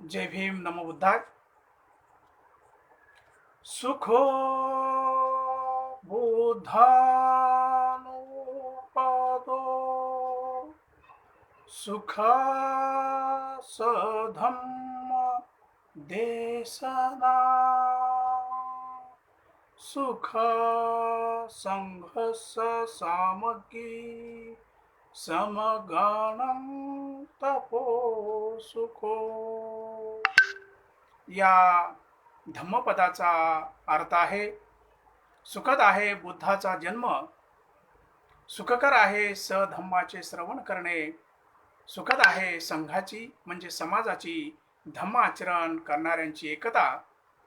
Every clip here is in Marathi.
जय भीम नमो बुद्धाय. सुखो बुद्धानुपदो सुख सधम्म देशना सुख संघर्ष सामग्री समगणं तपो सुखो. या धम्मपदाचा अर्थ आहे सुखद आहे बुद्धाचा जन्म, सुखकर आहे सधम्माचे श्रवण करणे, सुखद आहे संघाची म्हणजे समाजाची धम्माचरण करणाऱ्यांची एकता,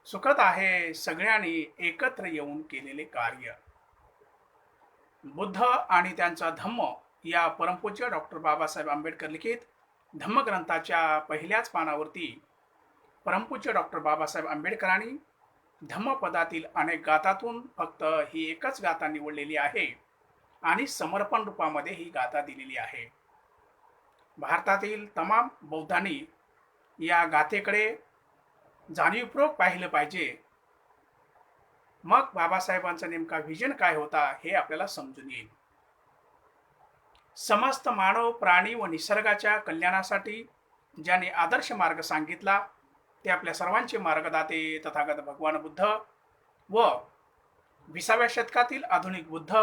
सुखद आहे सगळ्यांनी एकत्र येऊन केलेले कार्य. बुद्ध आणि त्यांचा धम्म या परमपूज्य डॉक्टर बाबासाहेब आंबेडकर लिखित धम्मग्रंथाच्या पहिल्याच पानावरती परमपूज्य डॉक्टर बाबासाहेब आंबेडकरांनी धम्मपदातील अनेक गाथातून फक्त ही एकच गाथा निवडलेली आहे आणि समर्पण रूपामध्ये ही गाथा दिलेली आहे. भारतातील तमाम बौद्धांनी या गाथेकडे जाणीवपूर्वक पाहिलं पाहिजे. मग बाबासाहेबांचा नेमका व्हिजन काय होता हे आपल्याला समजून येईल. समस्त मानव प्राणी व निसर्गाच्या कल्याणासाठी ज्याने आदर्श मार्ग सांगितला ते आपल्या सर्वांचे मार्गदाते तथागत भगवान बुद्ध व 20व्या शतकातील आधुनिक बुद्ध,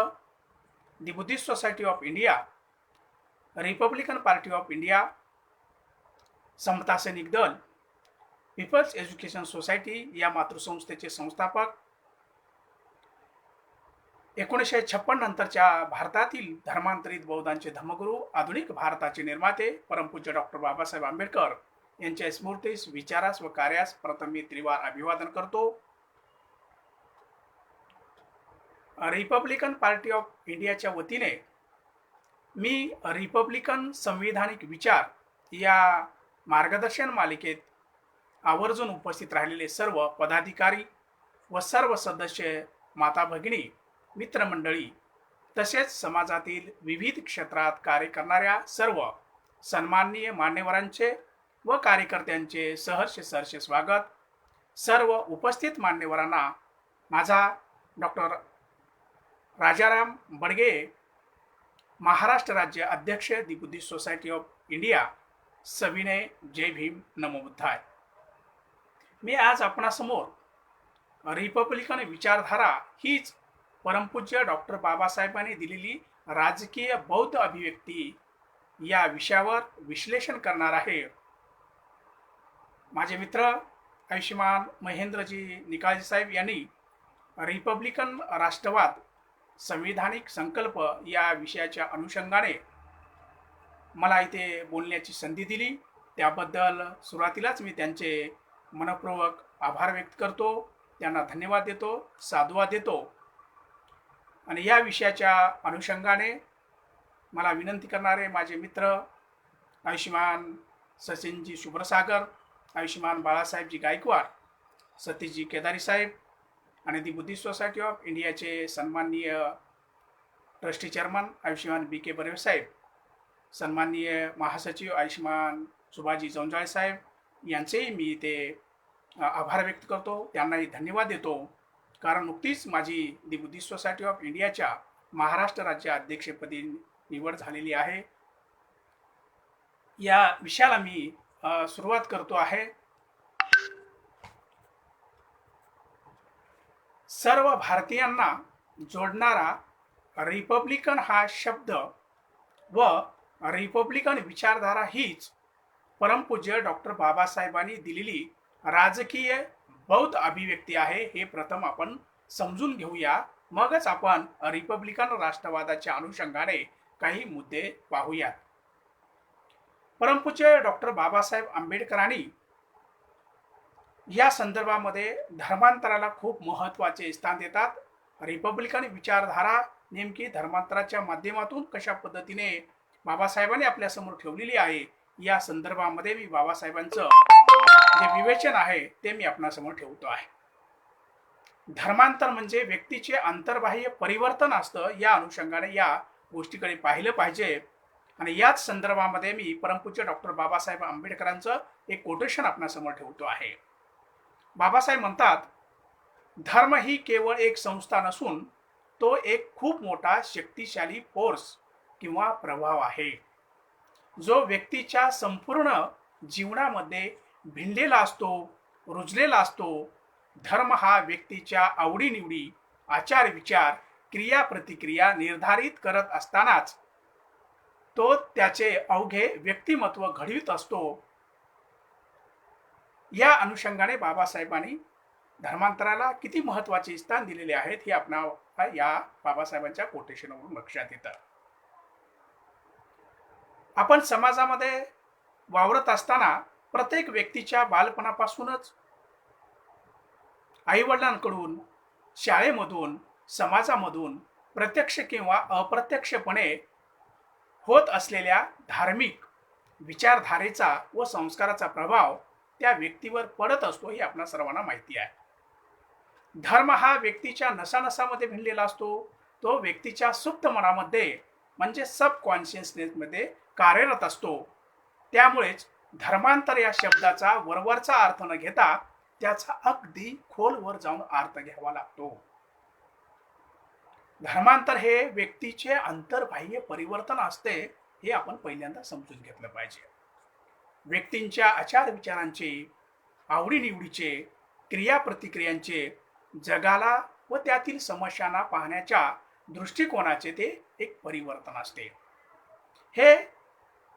दी Buddhist Society of India, Republican party of India, समता सैनिक दल, पीपल्स एज्युकेशन सोसायटी या मातृसंस्थेचे संस्थापक, 1956 नंतरच्या भारतातील धर्मांतरित बौद्धांचे धर्मगुरू, आधुनिक भारताचे निर्माते परमपूज्य डॉक्टर बाबासाहेब आंबेडकर यांच्या स्मृतीस, विचारास व कार्यास प्रथम मी त्रिवार अभिवादन करतो. रिपब्लिकन पार्टी ऑफ इंडियाच्या वतीने मी रिपब्लिकन संविधानिक विचार या मार्गदर्शन मालिकेत आवर्जून उपस्थित राहिलेले सर्व पदाधिकारी व सर्व सदस्य, माता भगिनी, मित्रमंडळी तसेच समाजातील विविध क्षेत्रात कार्य करणाऱ्या सर्व सन्माननीय मान्यवरांचे व कार्यकर्त्यांचे सहर्ष स्वागत. सर्व उपस्थित मान्यवरांना माझा डॉक्टर राजाराम बडगे, महाराष्ट्र राज्य अध्यक्ष, दी बुद्धिस्ट सोसायटी ऑफ इंडिया, सविनय जय भीम नमो बुद्धाय. मी आज आपणासमोर रिपब्लिकन विचारधारा हीच परमपूज्य डॉक्टर बाबासाहेबांनी दिलेली राजकीय बौद्ध अभिव्यक्ती या विषयावर विश्लेषण करणार आहे. माझे मित्र आयुष्यमान महेंद्रजी निकाळजी साहेब यांनी रिपब्लिकन राष्ट्रवाद संविधानिक संकल्प या विषयाच्या अनुषंगाने मला इथे बोलण्याची संधी दिली. त्याबद्दल सुरुवातीलाच मी त्यांचे मनपूर्वक आभार व्यक्त करतो, त्यांना धन्यवाद देतो, साधुवाद देतो. आणि या विषयाच्या अनुषंगाने मला विनंती करणारे माझे मित्र आयुष्यमान सचिनजी शुभ्रसागर, आयुष्यमान बाळासाहेबजी गायकवाड, सतीशजी केदारी साहेब आणि दी बुद्धिस्ट सोसायटी ऑफ इंडियाचे सन्माननीय ट्रस्टी चेअरमन आयुष्यमान बी.के. बर्वे साहेब, सन्माननीय महासचिव आयुष्यमान सुभाजी जंजाळे साहेब यांचेही मी इथे आभार व्यक्त करतो, त्यांनाही धन्यवाद देतो. कारण नुकतीच माझी दी बुद्धिस्ट सोसायटी ऑफ इंडियाच्या महाराष्ट्र राज्य अध्यक्षपदी निवड झालेली आहे. या विषयाला मी सुरुवात करतो आहे. सर्व भारतीयांना जोडणारा रिपब्लिकन हा शब्द व रिपब्लिकन विचारधारा हीच परमपूज्य डॉक्टर बाबासाहेबांनी दिलेली राजकीय बौद्ध अभिव्यक्ती आहे हे प्रथम आपण समजून घेऊया. मगच आपण रिपब्लिकन राष्ट्रवादाच्या अनुषंगाने काही मुद्दे पाहूयात. परमपूज्य डॉक्टर बाबासाहेब आंबेडकरांनी या संदर्भामध्ये धर्मांतराला खूप महत्त्वाचे स्थान देतात. रिपब्लिकन विचारधारा नेमकी धर्मांतराच्या माध्यमातून कशा पद्धतीने बाबासाहेबांनी आपल्यासमोर ठेवलेली आहे या संदर्भामध्ये मी बाबासाहेबांचं जे विवेचन आहे ते मी आपणासमोर ठेवतो आहे. धर्मांतर म्हणजे व्यक्तीचे अंतर्बाह्य परिवर्तन असतं. या अनुषंगाने या गोष्टीकडे पाहिलं पाहिजे. आणि याच संदर्भामध्ये मी परमपूज्य डॉक्टर बाबासाहेब आंबेडकरांचं एक कोटेशन आपणासमोर ठेवतो आहे. बाबासाहेब म्हणतात, धर्म ही केवळ एक संस्था नसून तो एक खूप मोठा शक्तिशाली फोर्स किंवा प्रभाव आहे, जो व्यक्तीच्या संपूर्ण जीवनामध्ये भिनलेला असतो, रुजलेला असतो. धर्म हा व्यक्तीच्या आवडीनिवडी, आचार विचार, क्रिया प्रतिक्रिया निर्धारित करत असतानाच तो त्याचे अवघे व्यक्तिमत्व घडवित असतो. या अनुषंगाने बाबासाहेबांनी धर्मांतराला किती महत्त्वाचे स्थान दिलेले आहेत हे आपणाला या बाबासाहेबांच्या कोटेशनवरून लक्षात येतं. आपण समाजामध्ये वावरत असताना प्रत्येक व्यक्तीच्या बालपणापासूनच आईवडिलांकडून, शाळेमधून, समाजामधून प्रत्यक्ष किंवा अप्रत्यक्षपणे होत असलेल्या धार्मिक विचारधारेचा व संस्काराचा प्रभाव त्या व्यक्तीवर पडत असतो हे आपल्या सर्वांना माहिती आहे. धर्म हा व्यक्तीच्या नसानसामध्ये भिनलेला असतो. तो व्यक्तीच्या सुप्त मनामध्ये म्हणजे सबकॉन्शियसनेसमध्ये कार्यरत असतो. त्यामुळेच धर्मांतर या शब्दाचा वरवरचा अर्थ न घेता त्याचा अगदी खोलवर जाऊन अर्थ घ्यावा लागतो. धर्मांतर हे व्यक्तीचे अंतर्बाह्य परिवर्तन असते हे आपण पहिल्यांदा समजून घेतलं पाहिजे. व्यक्तींच्या आचार विचारांचे, आवडीनिवडीचे, क्रिया प्रतिक्रियांचे, जगाला व त्यातील समस्यांना पाहण्याच्या दृष्टिकोनाचे ते एक परिवर्तन असते. हे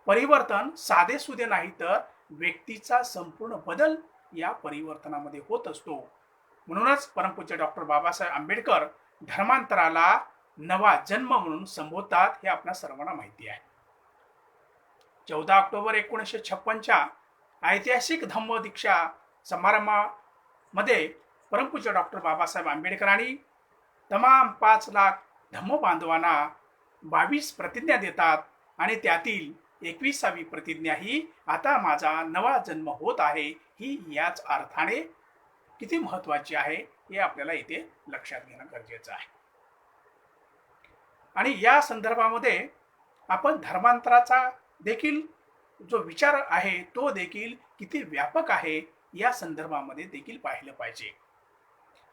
परिवर्तन साधेसुधे नाही तर व्यक्तीचा संपूर्ण बदल या परिवर्तनामध्ये होत असतो. म्हणूनच परमपूज्य डॉक्टर बाबासाहेब आंबेडकर धर्मांतराला नवा जन्म म्हणून संबोधतात हे आपल्या सर्वांना माहिती आहे. 14 ऑक्टोबर 1956च्या ऐतिहासिक धम्म दीक्षा समारंभामध्ये परमपूज्य डॉक्टर बाबासाहेब आंबेडकरांनी तमाम 5 लाख धम्म बांधवांना 22 प्रतिज्ञा देतात आणि त्यातील 21वी प्रतिज्ञा ही आता माझा नवा जन्म होत आहे ही याच अर्थाने किती महत्त्वाची आहे हे आपल्याला इथे लक्षात घेणं गरजेचं आहे. आणि या संदर्भामध्ये आपण धर्मांतराचा देखील जो विचार आहे तो देखील किती व्यापक आहे या संदर्भामध्ये देखील पाहिलं पाहिजे.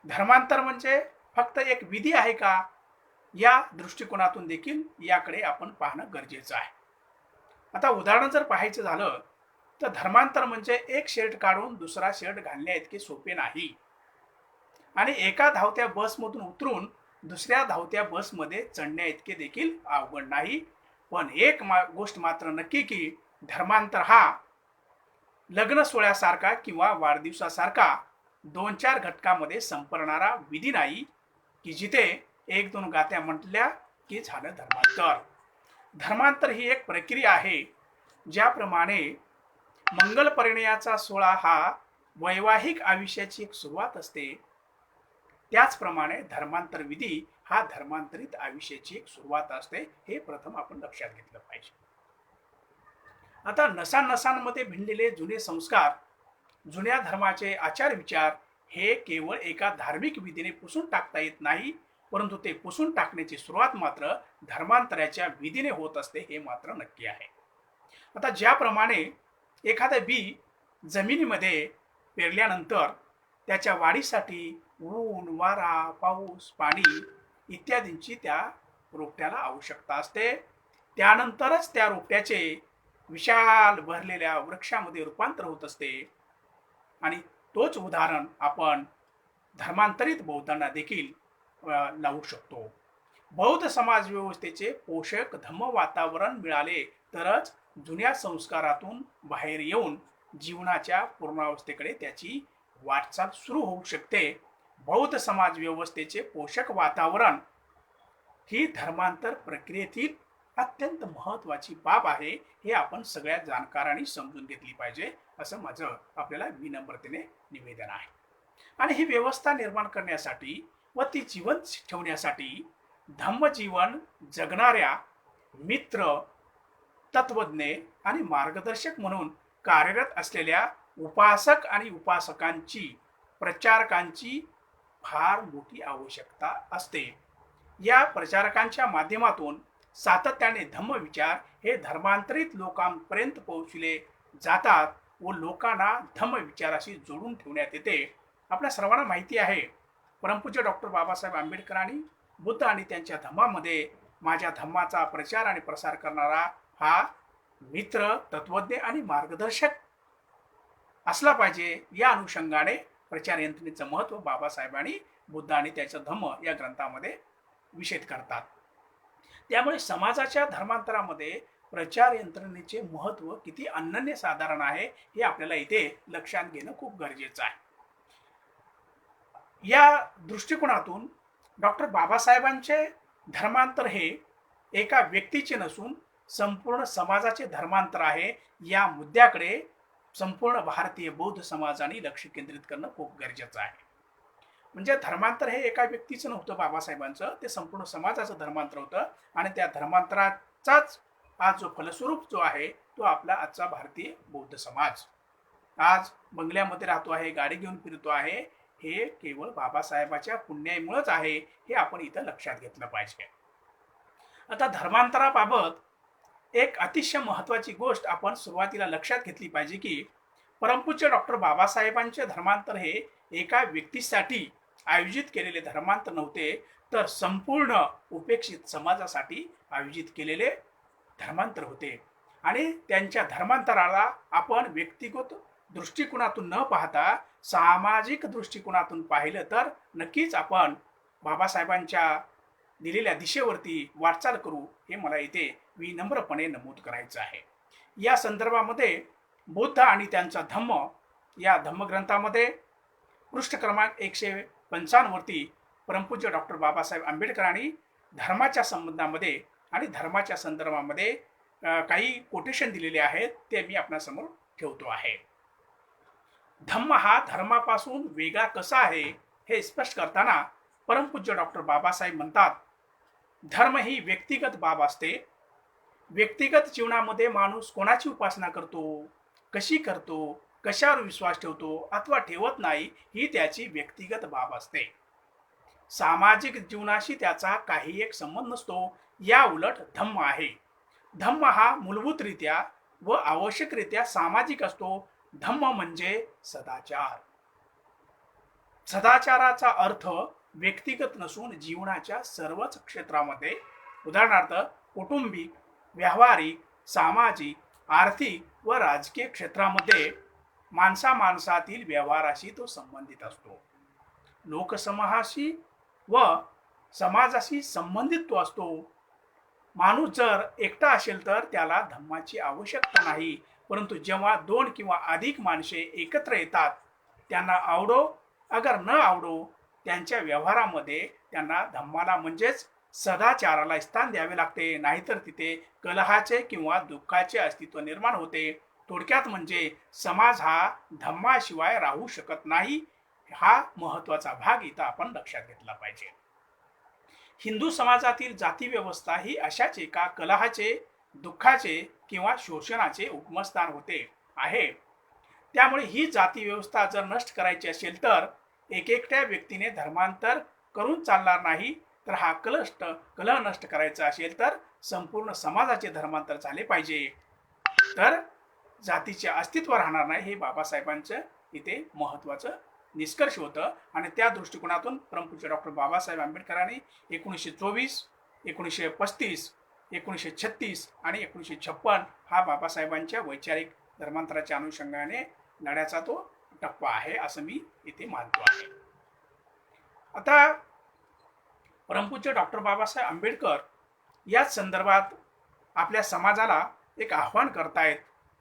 धर्मांतर म्हणजे फक्त एक विधी आहे का या दृष्टिकोनातून देखील याकडे आपण पाहणं गरजेचं आहे. आता उदाहरण जर पाहायचं झालं तर धर्मांतर म्हणजे एक शर्ट काढून दुसरा शर्ट घालण्या इतके सोपे नाही आणि एका धावत्या बसमधून उतरून दुसऱ्या धावत्या बसमध्ये चढण्या इतके देखील अवघड नाही. पण एक गोष्ट मात्र नक्की की धर्मांतर हा लग्न सोहळ्यासारखा किंवा वाढदिवसासारखा 2-4 घटकामध्ये संपणारा विधी नाही की जिथे 1-2 गात्या म्हटल्या की झालं धर्मांतर. धर्मांतर ही एक प्रक्रिया आहे. ज्याप्रमाणे मंगल परिणयाचा सोहळा हा वैवाहिक आयुष्याची एक सुरुवात असते त्याचप्रमाणे धर्मांतर विधी हा धर्मांतरित आयुष्याची एक सुरुवात असते हे प्रथम आपण लक्षात घेतलं पाहिजे. आता नसांनसांमध्ये भिनलेले जुने संस्कार, जुन्या धर्माचे आचार विचार हे केवळ एका धार्मिक विधीने पुसून टाकता येत नाही, परंतु ते पुसून टाकण्याची सुरुवात मात्र धर्मांतराच्या विधीने होत असते हे मात्र नक्की आहे. आता ज्याप्रमाणे एखादं बी जमिनीमध्ये पेरल्यानंतर त्याच्या वाढीसाठी ऊन, वारा, पाऊस, पाणी इत्यादींची त्या रोपट्याला आवश्यकता असते. त्यानंतरच त्या रोपट्याचे विशाल भरलेल्या वृक्षामध्ये रूपांतर होत असते. आणि तोच उदाहरण आपण धर्मांतरित बौद्धांना देखील लावू शकतो. बौद्ध समाज व्यवस्थेचे पोषक धम्म वातावरण मिळाले तरच जुन्या संस्कारातून बाहेर येऊन जीवनाच्या पूर्णावस्थेकडे त्याची वाटचाल सुरू होऊ शकते. बौद्ध समाज व्यवस्थेचे पोषक वातावरण ही धर्मांतर प्रक्रियेतील अत्यंत महत्त्वाची बाब आहे हे आपण सगळ्या जाणकारांनी समजून घेतली पाहिजे असं माझं आपल्याला विनम्रतेने निवेदन आहे. आणि ही व्यवस्था निर्माण करण्यासाठी व ती जिवंत ठेवण्यासाठी धम्मजीवन जगणाऱ्या मित्र, तत्वज्ञ आणि मार्गदर्शक म्हणून कार्यरत असलेल्या उपासक आणि उपासकांची, प्रचारकांची फार मोठी आवश्यकता असते. या प्रचारकांच्या माध्यमातून सातत्याने धम्मविचार हे धर्मांतरित लोकांपर्यंत पोहोचले जातात व लोकांना धम्मविचाराशी जोडून ठेवण्यात येते. आपल्या सर्वांना माहिती आहे, परमपूज्य डॉक्टर बाबासाहेब आंबेडकरांनी बुद्ध आणि त्यांच्या धम्मामध्ये माझ्या धम्माचा प्रचार आणि प्रसार करणारा हा मित्र, तत्वज्ञ आणि मार्गदर्शक असला पाहिजे, या अनुषंगाने प्रचार यंत्रणेचं महत्त्व बाबासाहेबांनी बुद्ध आणि त्याचा धम्म या ग्रंथामध्ये विशद करतात. त्यामुळे समाजाच्या धर्मांतरामध्ये प्रचार यंत्रणेचे महत्त्व किती अनन्यसाधारण आहे हे आपल्याला इथे लक्षात घेणं खूप गरजेचं आहे. या दृष्टिकोनातून डॉक्टर बाबासाहेबांचे धर्मांतर हे एका व्यक्तीचे नसून संपूर्ण समाजाचे धर्मांतर आहे. या मुद्द्याकडे संपूर्ण भारतीय बौद्ध समाजाने लक्ष केंद्रित करणं खूप गरजेचं आहे. म्हणजे धर्मांतर हे एका व्यक्तीचं नव्हतं बाबासाहेबांचं, ते संपूर्ण समाजाचं धर्मांतर होतं आणि त्या धर्मांतराचाच आज जो फलस्वरूप जो आहे तो आपला आजचा भारतीय बौद्ध समाज आज बंगल्यामध्ये राहतो आहे, गाडी घेऊन फिरतो आहे, हे केवळ बाबासाहेबाच्या पुण्यामुळेच आहे, हे आपण इथं लक्षात घेतलं पाहिजे. आता धर्मांतराबाबत एक अतिशय महत्त्वाची गोष्ट आपण सुरुवातीला लक्षात घेतली पाहिजे की परमपूज्य डॉक्टर बाबासाहेबांचे धर्मांतर हे एका व्यक्तीसाठी आयोजित केलेले धर्मांतर नव्हते, तर संपूर्ण उपेक्षित समाजासाठी आयोजित केलेले धर्मांतर होते. आणि त्यांच्या धर्मांतराला आपण व्यक्तिगत दृष्टिकोनातून न पाहता सामाजिक दृष्टिकोनातून पाहिलं तर नक्कीच आपण बाबासाहेबांच्या दिलेल्या दिशेवरती वाटचाल करू, हे मला इथे विनम्रपणे नमूद करायचं आहे. या संदर्भामध्ये बुद्ध आणि त्यांचा धम्म या धम्मग्रंथामध्ये पृष्ठ क्रमांक 155 वरती परमपूज्य डॉक्टर बाबासाहेब आंबेडकरांनी धर्माच्या संबंधामध्ये आणि धर्माच्या संदर्भामध्ये काही कोटेशन दिलेले आहेत, ते मी आपल्यासमोर ठेवतो आहे. धम्म हा धर्मापासून वेगळा कसा आहे हे स्पष्ट करताना परमपूज्य डॉक्टर बाबासाहेब म्हणतात, धर्म ही व्यक्तिगत बाब असते. व्यक्तिगत जीवनामध्ये माणूस कोणाची उपासना करतो, कशी करतो, कशावर विश्वास ठेवतो अथवा ठेवत नाही, ही त्याची व्यक्तिगत बाब असते. सामाजिक जीवनाशी त्याचा काही एक संबंध नसतो. या उलट धम्म आहे. धम्म हा मूलभूतरित्या व आवश्यकरित्या सामाजिक असतो. धम्म म्हणजे सदाचार. सदाचाराचा अर्थ व्यक्तिगत नसून जीवनाच्या सर्वच क्षेत्रामध्ये, उदाहरणार्थ कौटुंबिक, व्यावहारिक, सामाजिक, आर्थिक व राजकीय क्षेत्रामध्ये माणसामाणसातील व्यवहाराशी तो संबंधित असतो. लोकसमूहाशी व समाजाशी संबंधित तो असतो. माणूस जर एकटा असेल तर त्याला धम्माची आवश्यकता नाही, परंतु जेव्हा 2 किंवा अधिक माणसे एकत्र येतात, त्यांना आवडो अगर न आवडो, त्यांच्या व्यवहारामध्ये त्यांना धम्माला म्हणजेच सदाचाराला स्थान द्यावे लागते, नाहीतर तिथे कलहाचे किंवा दुःखाचे अस्तित्व निर्माण होते. थोडक्यात म्हणजे समाज हा धम्माशिवाय राहू शकत नाही. हा महत्त्वाचा भाग इथं आपण लक्षात घेतला पाहिजे. हिंदू समाजातील जाती व्यवस्था ही अशाच एका कलहाचे, दुःखाचे किंवा शोषणाचे उगमस्थान होते आहे. त्यामुळे ही जाती व्यवस्था जर नष्ट करायची असेल तर एकट्या व्यक्तीने धर्मांतर करून चालणार नाही, तर हा कलह नष्ट करायचा असेल तर संपूर्ण समाजाचे धर्मांतर झाले पाहिजे, तर जातीचे अस्तित्व राहणार नाही. हे बाबासाहेबांचं इथे महत्त्वाचं निष्कर्ष होतं. आणि त्या दृष्टिकोनातून परमपूज्य डॉक्टर बाबासाहेब आंबेडकरांनी 1924, 1935, 1936 आणि 1956 हा बाबासाहेबांच्या वैचारिक धर्मांतराच्या अनुषंगाने लढ्याचा तो टप्पा आहे, असं मी इथे मानतो आहे. आता परमपूज्य डॉक्टर बाबासाहेब आंबेडकर याच संदर्भात आपल्या समाजाला एक आव्हान करतायत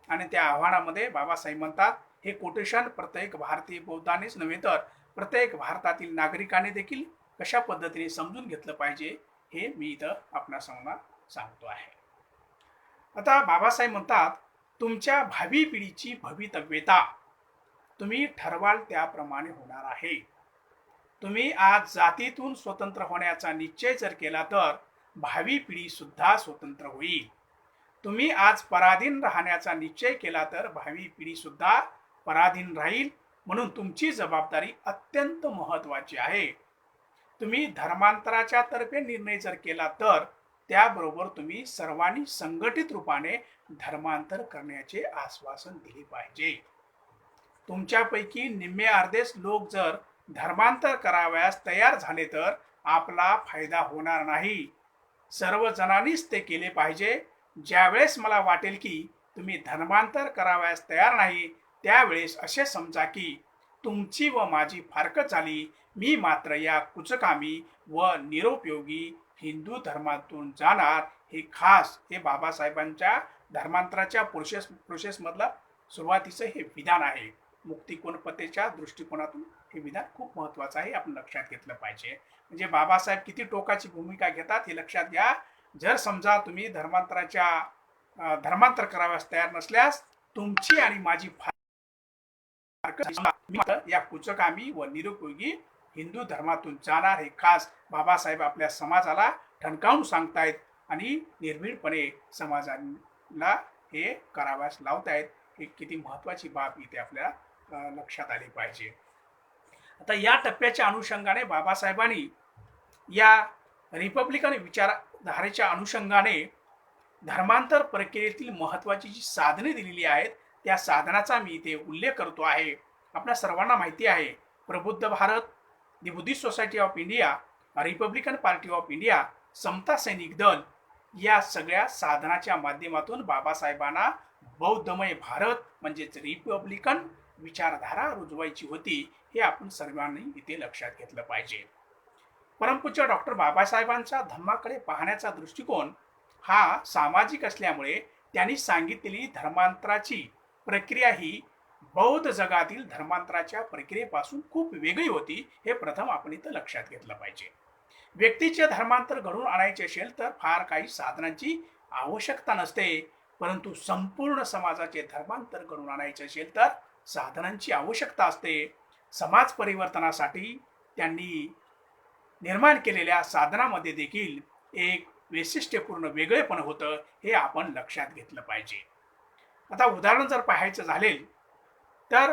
आणि त्या आव्हानामध्ये बाबासाहेब म्हणतात, हे कोटेशन प्रत्येक भारतीय बौद्धानेच नव्हे तर प्रत्येक भारतातील नागरिकाने देखील कशा पद्धतीने समजून घेतलं पाहिजे, हे मी इथं आपणासमोर सांगतो आहे. आता बाबासाहेब म्हणतात, तुमच्या भावी पिढीची भवितव्यता तुम्ही ठरवाल त्याप्रमाणे होणार आहे. तुम्ही आज जातीतून स्वतंत्र होण्याचा निश्चय जर केला तर भावी पिढी सुद्धा स्वतंत्र होईल. तुम्ही आज पराधीन राहण्याचा निश्चय केला तर भावी पिढी सुद्धा पराधीन राहील. म्हणून तुमची जबाबदारी अत्यंत महत्त्वाची आहे. तुम्ही धर्मांतराच्या तर्फे निर्णय जर केला तर त्याबरोबर तुम्ही सर्वांनी संघटित रूपाने धर्मांतर करण्याचे आश्वासन दिले पाहिजे. तुमच्यापैकी निम्मे अर्धेच लोक जर धर्मांतर करावयास तयार झाले तर आपला फायदा होणार नाही. सर्व जणांनीच ते केले पाहिजे. ज्यावेळेस मला वाटेल की तुम्ही धर्मांतर करावयास तयार नाही, त्यावेळेस असे समजा की तुमची व माझी फारकत झाली. मी मात्र या कुचकामी व निरुपयोगी हिंदू धर्मातून जाणार. हे खास हे बाबासाहेबांच्या धर्मांतराच्या प्रोसेसमधलं सुरुवातीचं हे विधान आहे. मुक्तिकोणपतेच्या दृष्टिकोनातून हे विधान खूप महत्वाचं आहे, आपण लक्षात घेतलं पाहिजे. म्हणजे बाबासाहेब किती टोकाची भूमिका घेतात हे लक्षात घ्या. जर समजा तुम्ही धर्मांतर कराव्यास तयार नसल्यास तुमची आणि माझी या कुचकामी व निरुपयोगी हिंदू धर्मातून जाणार. हे खास बाबासाहेब आपल्या समाजाला ठणकावून सांगतायत आणि निर्भीडपणे समाजाला हे कराव्यास लावतायत. हे किती महत्वाची बाब इथे आपल्याला लक्षात आली पाहिजे. आता या टप्प्याच्या अनुषंगाने बाबासाहेबांनी या रिपब्लिकन विचारधारेच्या अनुषंगाने धर्मांतर प्रक्रियेतील महत्वाची जी साधने दिलेली आहेत त्या साधनाचा मी इथे उल्लेख करतो आहे. आपल्या सर्वांना माहिती आहे प्रबुद्ध भारत, दी Buddhist Society of India, Republican party of India, समता सैनिक दल या सगळ्या साधनाच्या माध्यमातून बाबासाहेबांना बौद्धमय भारत म्हणजेच रिपब्लिकन विचारधारा रुजवायची होती. हे आपण सर्वांनी इथे लक्षात घेतलं पाहिजे. परमपूज्य डॉक्टर बाबासाहेबांचा धम्माकडे पाहण्याचा दृष्टिकोन हा सामाजिक असल्यामुळे त्यांनी सांगितलेली धर्मांतराची प्रक्रिया ही बौद्ध जगातील धर्मांतराच्या प्रक्रियेपासून खूप वेगळी होती. हे प्रथम आपण इथं लक्षात घेतलं पाहिजे. व्यक्तीचे धर्मांतर घडवून आणायचे असेल तर फार काही साधनांची आवश्यकता नसते, परंतु संपूर्ण समाजाचे धर्मांतर घडवून आणायचे असेल तर साधनांची आवश्यकता असते. समाज परिवर्तनासाठी त्यांनी निर्माण केलेल्या साधनामध्ये देखील एक वैशिष्ट्यपूर्ण वेगळेपण होतं. हे आपण लक्षात घेतलं पाहिजे. आता उदाहरण जर पाहायचं झाले तर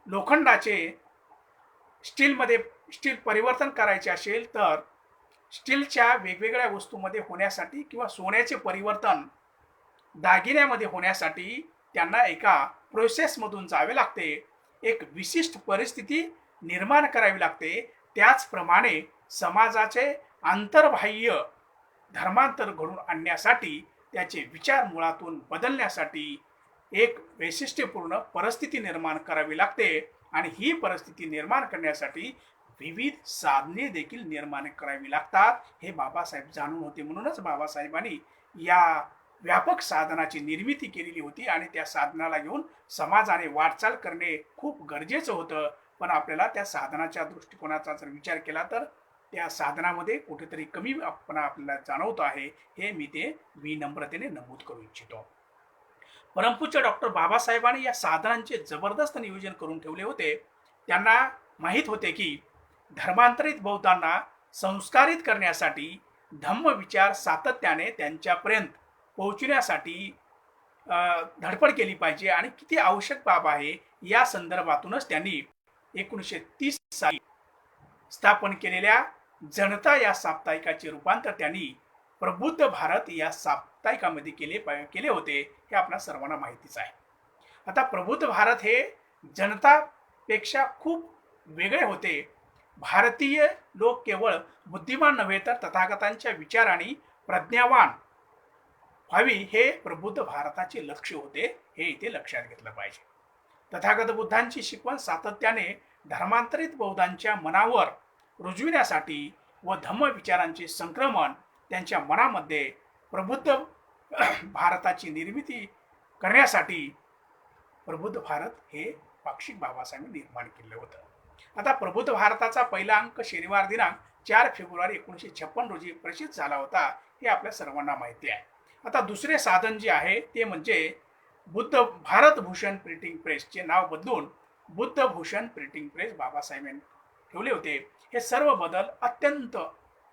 लोखंडाचे स्टील परिवर्तन करायचे असेल तर स्टीलच्या वेगवेगळ्या वस्तूमध्ये होण्यासाठी किंवा सोन्याचे परिवर्तन दागिन्यामध्ये होण्यासाठी त्यांना एका प्रोसेसमधून जावे लागते. एक विशिष्ट परिस्थिती निर्माण करावी लागते. त्याचप्रमाणे समाजाचे अंतर्बाह्य धर्मांतर घडून आणण्यासाठी त्याचे विचार मुळातून बदलण्यासाठी एक वैशिष्ट्यपूर्ण परिस्थिती निर्माण करावी लागते आणि ही परिस्थिती निर्माण करण्यासाठी विविध साधने देखील निर्माण करावी लागतात. हे बाबासाहेब जाणून होते. म्हणूनच बाबासाहेबांनी या व्यापक साधनाची निर्मिती केलेली होती आणि त्या साधनाला घेऊन समाजाने वाटचाल करणे खूप गरजेचं होतं. पण आपल्याला त्या साधनाच्या दृष्टिकोनाचा जर विचार केला तर त्या साधनामध्ये कुठेतरी कमीपणा आपल्याला जाणवतो आहे. हे मी ते विनम्रतेने नमूद करू इच्छितो. परमपूज्य डॉक्टर बाबासाहेबांनी या साधनांचे जबरदस्त नियोजन करून ठेवले होते. त्यांना माहीत होते की धर्मांतरित बौद्धांना संस्कारित करण्यासाठी धम्म विचार सातत्याने त्यांच्यापर्यंत पोहोचण्यासाठी धडपड केली पाहिजे आणि किती आवश्यक बाब आहे या संदर्भातूनच त्यांनी 1930 साली स्थापन केलेल्या जनता या साप्ताहिकाचे रूपांतर त्यांनी प्रबुद्ध भारत या साप्ताहिकामध्ये केले होते. हे आपल्या सर्वांना माहितीच आहे. आता प्रबुद्ध भारत हे जनतापेक्षा खूप वेगळे होते. भारतीय लोक केवळ बुद्धिमान नव्हे तर तथागतांच्या विचाराने प्रज्ञावान व्हावी हे प्रबुद्ध भारताचे लक्ष्य होते. हे इथे लक्षात घेतलं पाहिजे. तथागत बुद्धांची शिकवण सातत्याने धर्मांतरित बौद्धांच्या मनावर रुजविण्यासाठी व धम्म विचारांचे संक्रमण त्यांच्या मनामध्ये प्रबुद्ध भारताची निर्मिती करण्यासाठी प्रबुद्ध भारत हे पाक्षिक बाबासाहेबांनी निर्माण केलं होतं. आता प्रबुद्ध भारताचा पहिला अंक शनिवार दिनांक 4 फेब्रुवारी 1956 रोजी प्रकाशित झाला होता. हे आपल्या सर्वांना माहिती आहे. आता दुसरे साधन जे आहे ते म्हणजे बुद्ध भारत भूषण प्रिंटिंग प्रेसचे नाव बदलून बुद्ध भूषण प्रिंटिंग प्रेस बाबासाहेबांनी ठेवले होते. हे सर्व बदल अत्यंत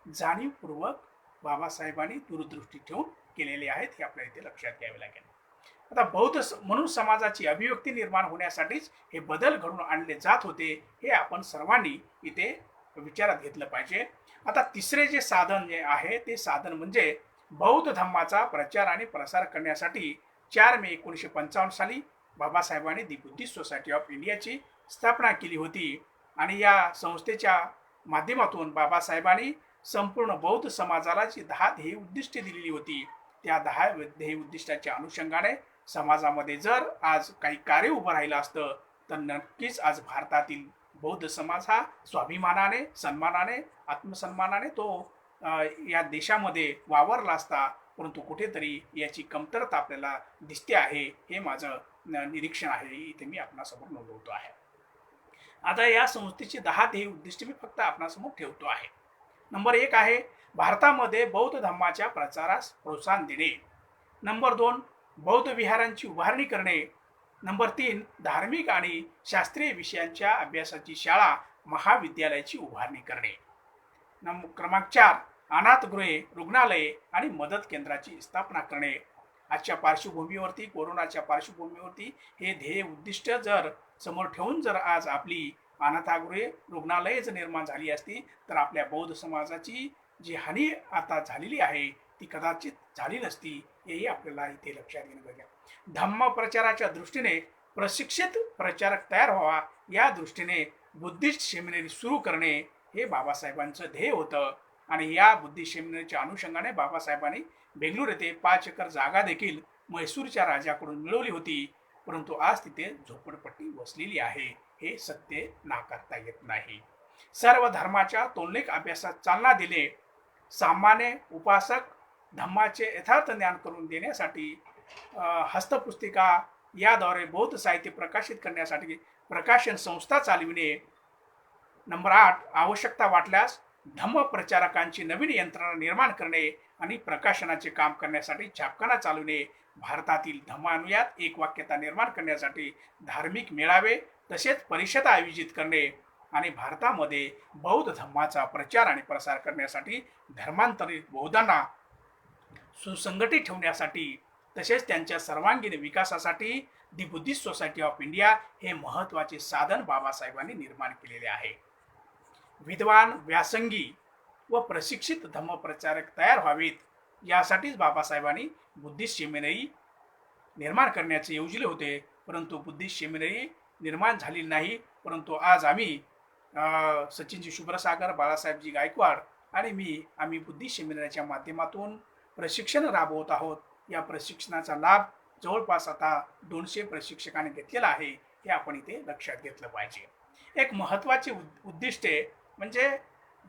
जाणीवपूर्वक बाबासाहेबांनी दूरदृष्टी ठेवून केलेले आहेत. हे आपल्याला इथे लक्षात घ्यावे लागेल. आता बौद्ध म्हणून समाजाची अभिव्यक्ती निर्माण होण्यासाठीच हे बदल घडून आणले जात होते. हे आपण सर्वांनी इथे विचारात घेतलं पाहिजे. आता तिसरे जे साधन जे आहे ते साधन म्हणजे बौद्ध धम्माचा प्रचार आणि प्रसार करण्यासाठी 4 मे 1955 साली बाबासाहेबांनी दी बुद्धिस्ट सोसायटी ऑफ इंडियाची स्थापना केली होती आणि या संस्थेच्या माध्यमातून बाबासाहेबांनी संपूर्ण बौद्ध समाजाला जी 10 ध्येय उद्दिष्टे दिलेली होती त्या 10 ध्येय उद्दिष्टाच्या अनुषंगाने समाजामध्ये जर आज काही कार्य उभं राहिलं असतं तर नक्कीच आज भारतातील बौद्ध समाज हा स्वाभिमानाने सन्मानाने आत्मसन्मानाने तो या देशामध्ये वावरला असता, परंतु कुठेतरी याची कमतरता आपल्याला दिसते आहे. हे माझं निरीक्षण आहे, इथे मी आपणासमोर नोंदवतो आहे. आता या संस्थेची 10 ध्येय उद्दिष्टे मी फक्त आपणासमोर ठेवतो आहे. नंबर 1 आहे भारतामध्ये बौद्ध धम्माच्या प्रचारास प्रोत्साहन देणे. नंबर 2 बौद्ध विहारांची उभारणी करणे. नंबर 3 धार्मिक आणि शास्त्रीय विषयांच्या अभ्यासाची शाळा महाविद्यालयाची उभारणी करणे. क्रमांक 4 अनाथगृहे, रुग्णालये आणि मदत केंद्राची स्थापना करणे. आजच्या पार्श्वभूमीवरती, कोरोनाच्या पार्श्वभूमीवरती हे ध्येय उद्दिष्ट जर समोर ठेवून जर आज आपली अनाथगृहे, रुग्णालये जर निर्माण झाली असती तर आपल्या बौद्ध समाजाची जी हानी आता झालेली आहे ती कदाचित झाली नसती. हेही आपल्याला इथे लक्षात घेणं गरजेचं आहे. धम्म प्रचाराच्या दृष्टीने प्रशिक्षित प्रचारक तयार व्हावा या दृष्टीने बुद्धिस्ट सेमिनरी सुरू करणे हे बाबासाहेबांचं ध्येय होतं आणि या बुद्धिस्ट सेमिनरीच्या अनुषंगाने बाबासाहेबांनी बेंगळूर येथे 5 एकर जागा देखील म्हैसूरच्या राजाकडून मिळवली होती, परंतु आज तिथे झोपडपट्टी वसलेली आहे. हे सत्य नाकारता येत नाही. सर्व धर्माच्या तौलनिक अभ्यासात चालना दिले. सामान्य उपासक धम्माचे यथार्थ ज्ञान करून देण्यासाठी हस्तपुस्तिका याद्वारे बौद्ध साहित्य प्रकाशित करण्यासाठी प्रकाशन संस्था चालविणे. नंबर 8 आवश्यकता वाटल्यास धम्म प्रचारकांची नवीन यंत्रणा निर्माण करणे आणि प्रकाशनाचे काम करण्यासाठी छापखाना चालवणे. भारतातील धम्मानुयात एकवाक्यता निर्माण करण्यासाठी धार्मिक मेळावे तसेच परिषदा आयोजित करणे आणि भारतामध्ये बौद्ध धम्माचा प्रचार आणि प्रसार करण्यासाठी धर्मांतरित बौद्धांना सुसंघटित ठेवण्यासाठी तसेच त्यांच्या सर्वांगीण विकासासाठी दी बुद्धिस्ट सोसायटी ऑफ इंडिया हे महत्त्वाचे साधन बाबासाहेबांनी निर्माण केलेले आहे. विद्वान, व्यासंगी व प्रशिक्षित धम्मप्रचारक तयार व्हावेत यासाठीच बाबासाहेबांनी बुद्धिस्ट सेमिनरी निर्माण करण्याचे योजले होते, परंतु बुद्धिस्ट सेमिनरी निर्माण झाली नाही. परंतु आज आम्ही सचिनजी शुभ्रसागर, बाळासाहेबजी गायकवाड आणि आम्ही बुद्धिस्ट सेमिनरीच्या माध्यमातून प्रशिक्षण राबवत आहोत. या प्रशिक्षणाचा लाभ जवळपास आता 200 प्रशिक्षकांनी घेतलेला आहे. हे आपण इथे लक्षात घेतलं पाहिजे. एक महत्त्वाचे उद्दिष्टे म्हणजे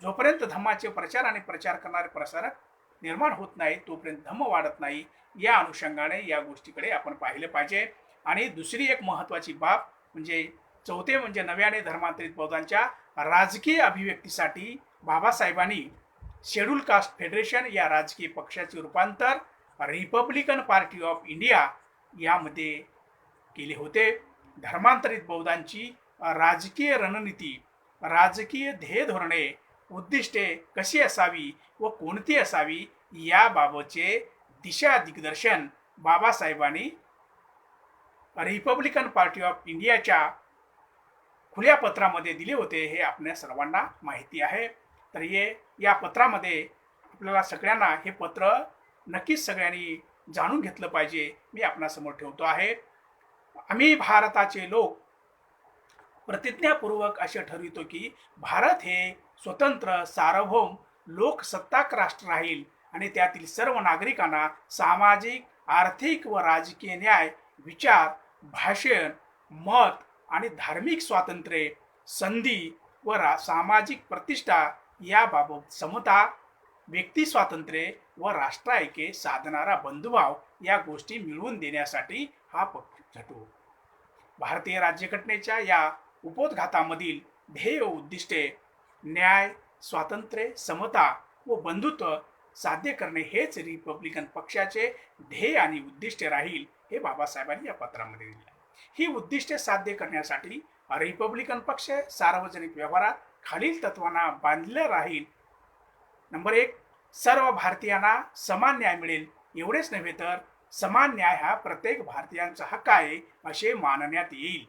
जोपर्यंत धम्माचे प्रचार आणि प्रचार करणारे प्रसारक निर्माण होत नाही तोपर्यंत धम्म वाढत नाही. या अनुषंगाने या गोष्टीकडे आपण पाहिले पाहिजे. आणि दुसरी एक महत्त्वाची बाब म्हणजे चौथे म्हणजे नव्याने धर्मांतरित बौद्धांच्या राजकीय अभिव्यक्तीसाठी बाबासाहेबांनी शेड्यूल कास्ट फेडरेशन या राजकीय पक्षाचे रूपांतर रिपब्लिकन पार्टी ऑफ इंडिया यामध्ये केले होते. धर्मांतरित बौद्धांची राजकीय रणनीती, राजकीय ध्येय धोरणे, उद्दिष्टे कशी असावी व कोणती असावी याबाबतचे दिशा दिग्दर्शन बाबासाहेबांनी रिपब्लिकन पार्टी ऑफ इंडियाच्या खुल्या पत्रामध्ये दिले होते. हे आपल्या सर्वांना माहिती आहे. तर या पत्रामध्ये आपल्याला सगळ्यांना हे पत्र नक्कीच सगळ्यांनी जाणून घेतलं पाहिजे. मी आपणासमोर ठेवतो आहे. आम्ही भारताचे लोक प्रतिज्ञापूर्वक असे ठरवितो की भारत हे स्वतंत्र, सार्वभौम, लोकसत्ताक राष्ट्र राहील आणि त्यातील सर्व नागरिकांना सामाजिक, आर्थिक व राजकीय न्याय, विचार, भाषण, मत आणि धार्मिक स्वातंत्र्य, संधी व सामाजिक प्रतिष्ठा याबाबत समता, व्यक्ती स्वातंत्र्य व राष्ट्रायके साधणारा बंधुभाव या गोष्टी मिळवून देण्यासाठी हा पक्ष झटतो. भारतीय राज्यघटनेच्या या उपोद्घातामधील ध्येय उद्दिष्टे न्याय, स्वातंत्र्य, समता व बंधुत्व साध्य करणे हेच रिपब्लिकन पक्षाचे ध्येय आणि उद्दिष्टे राहील. हे बाबासाहेबांनी या पत्रामध्ये दिले. ही उद्दिष्टे साध्य करण्यासाठी रिपब्लिकन पक्ष सार्वजनिक व्यवहारात खालील तत्वांना बांधले राहील. नंबर 1 सर्व भारतीयांना समान न्याय मिळेल. एवढेच नव्हे तर समान न्याय हा प्रत्येक भारतीयांचा हक्क आहे असे मानण्यात येईल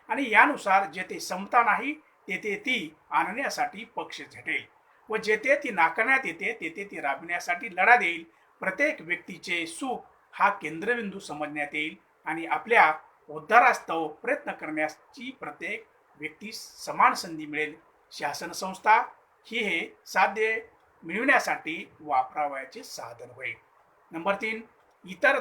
आणि यानुसार जेथे समता नाही तेथे ती आणण्यासाठी पक्ष झटेल व जेथे ती नाकारण्यात येते तेथे ती राबविण्यासाठी लढा देईल. प्रत्येक व्यक्तीचे सुख हा केंद्रबिंदू समजण्यात येईल आणि आपल्या उद्धारास्तव प्रयत्न करण्याची प्रत्येक व्यक्तीस समान संधी मिळेल. शासन संस्था हे साध्य मिळवण्यासाठी वापरावयाचे साधन होईल. नंबर 3, इतर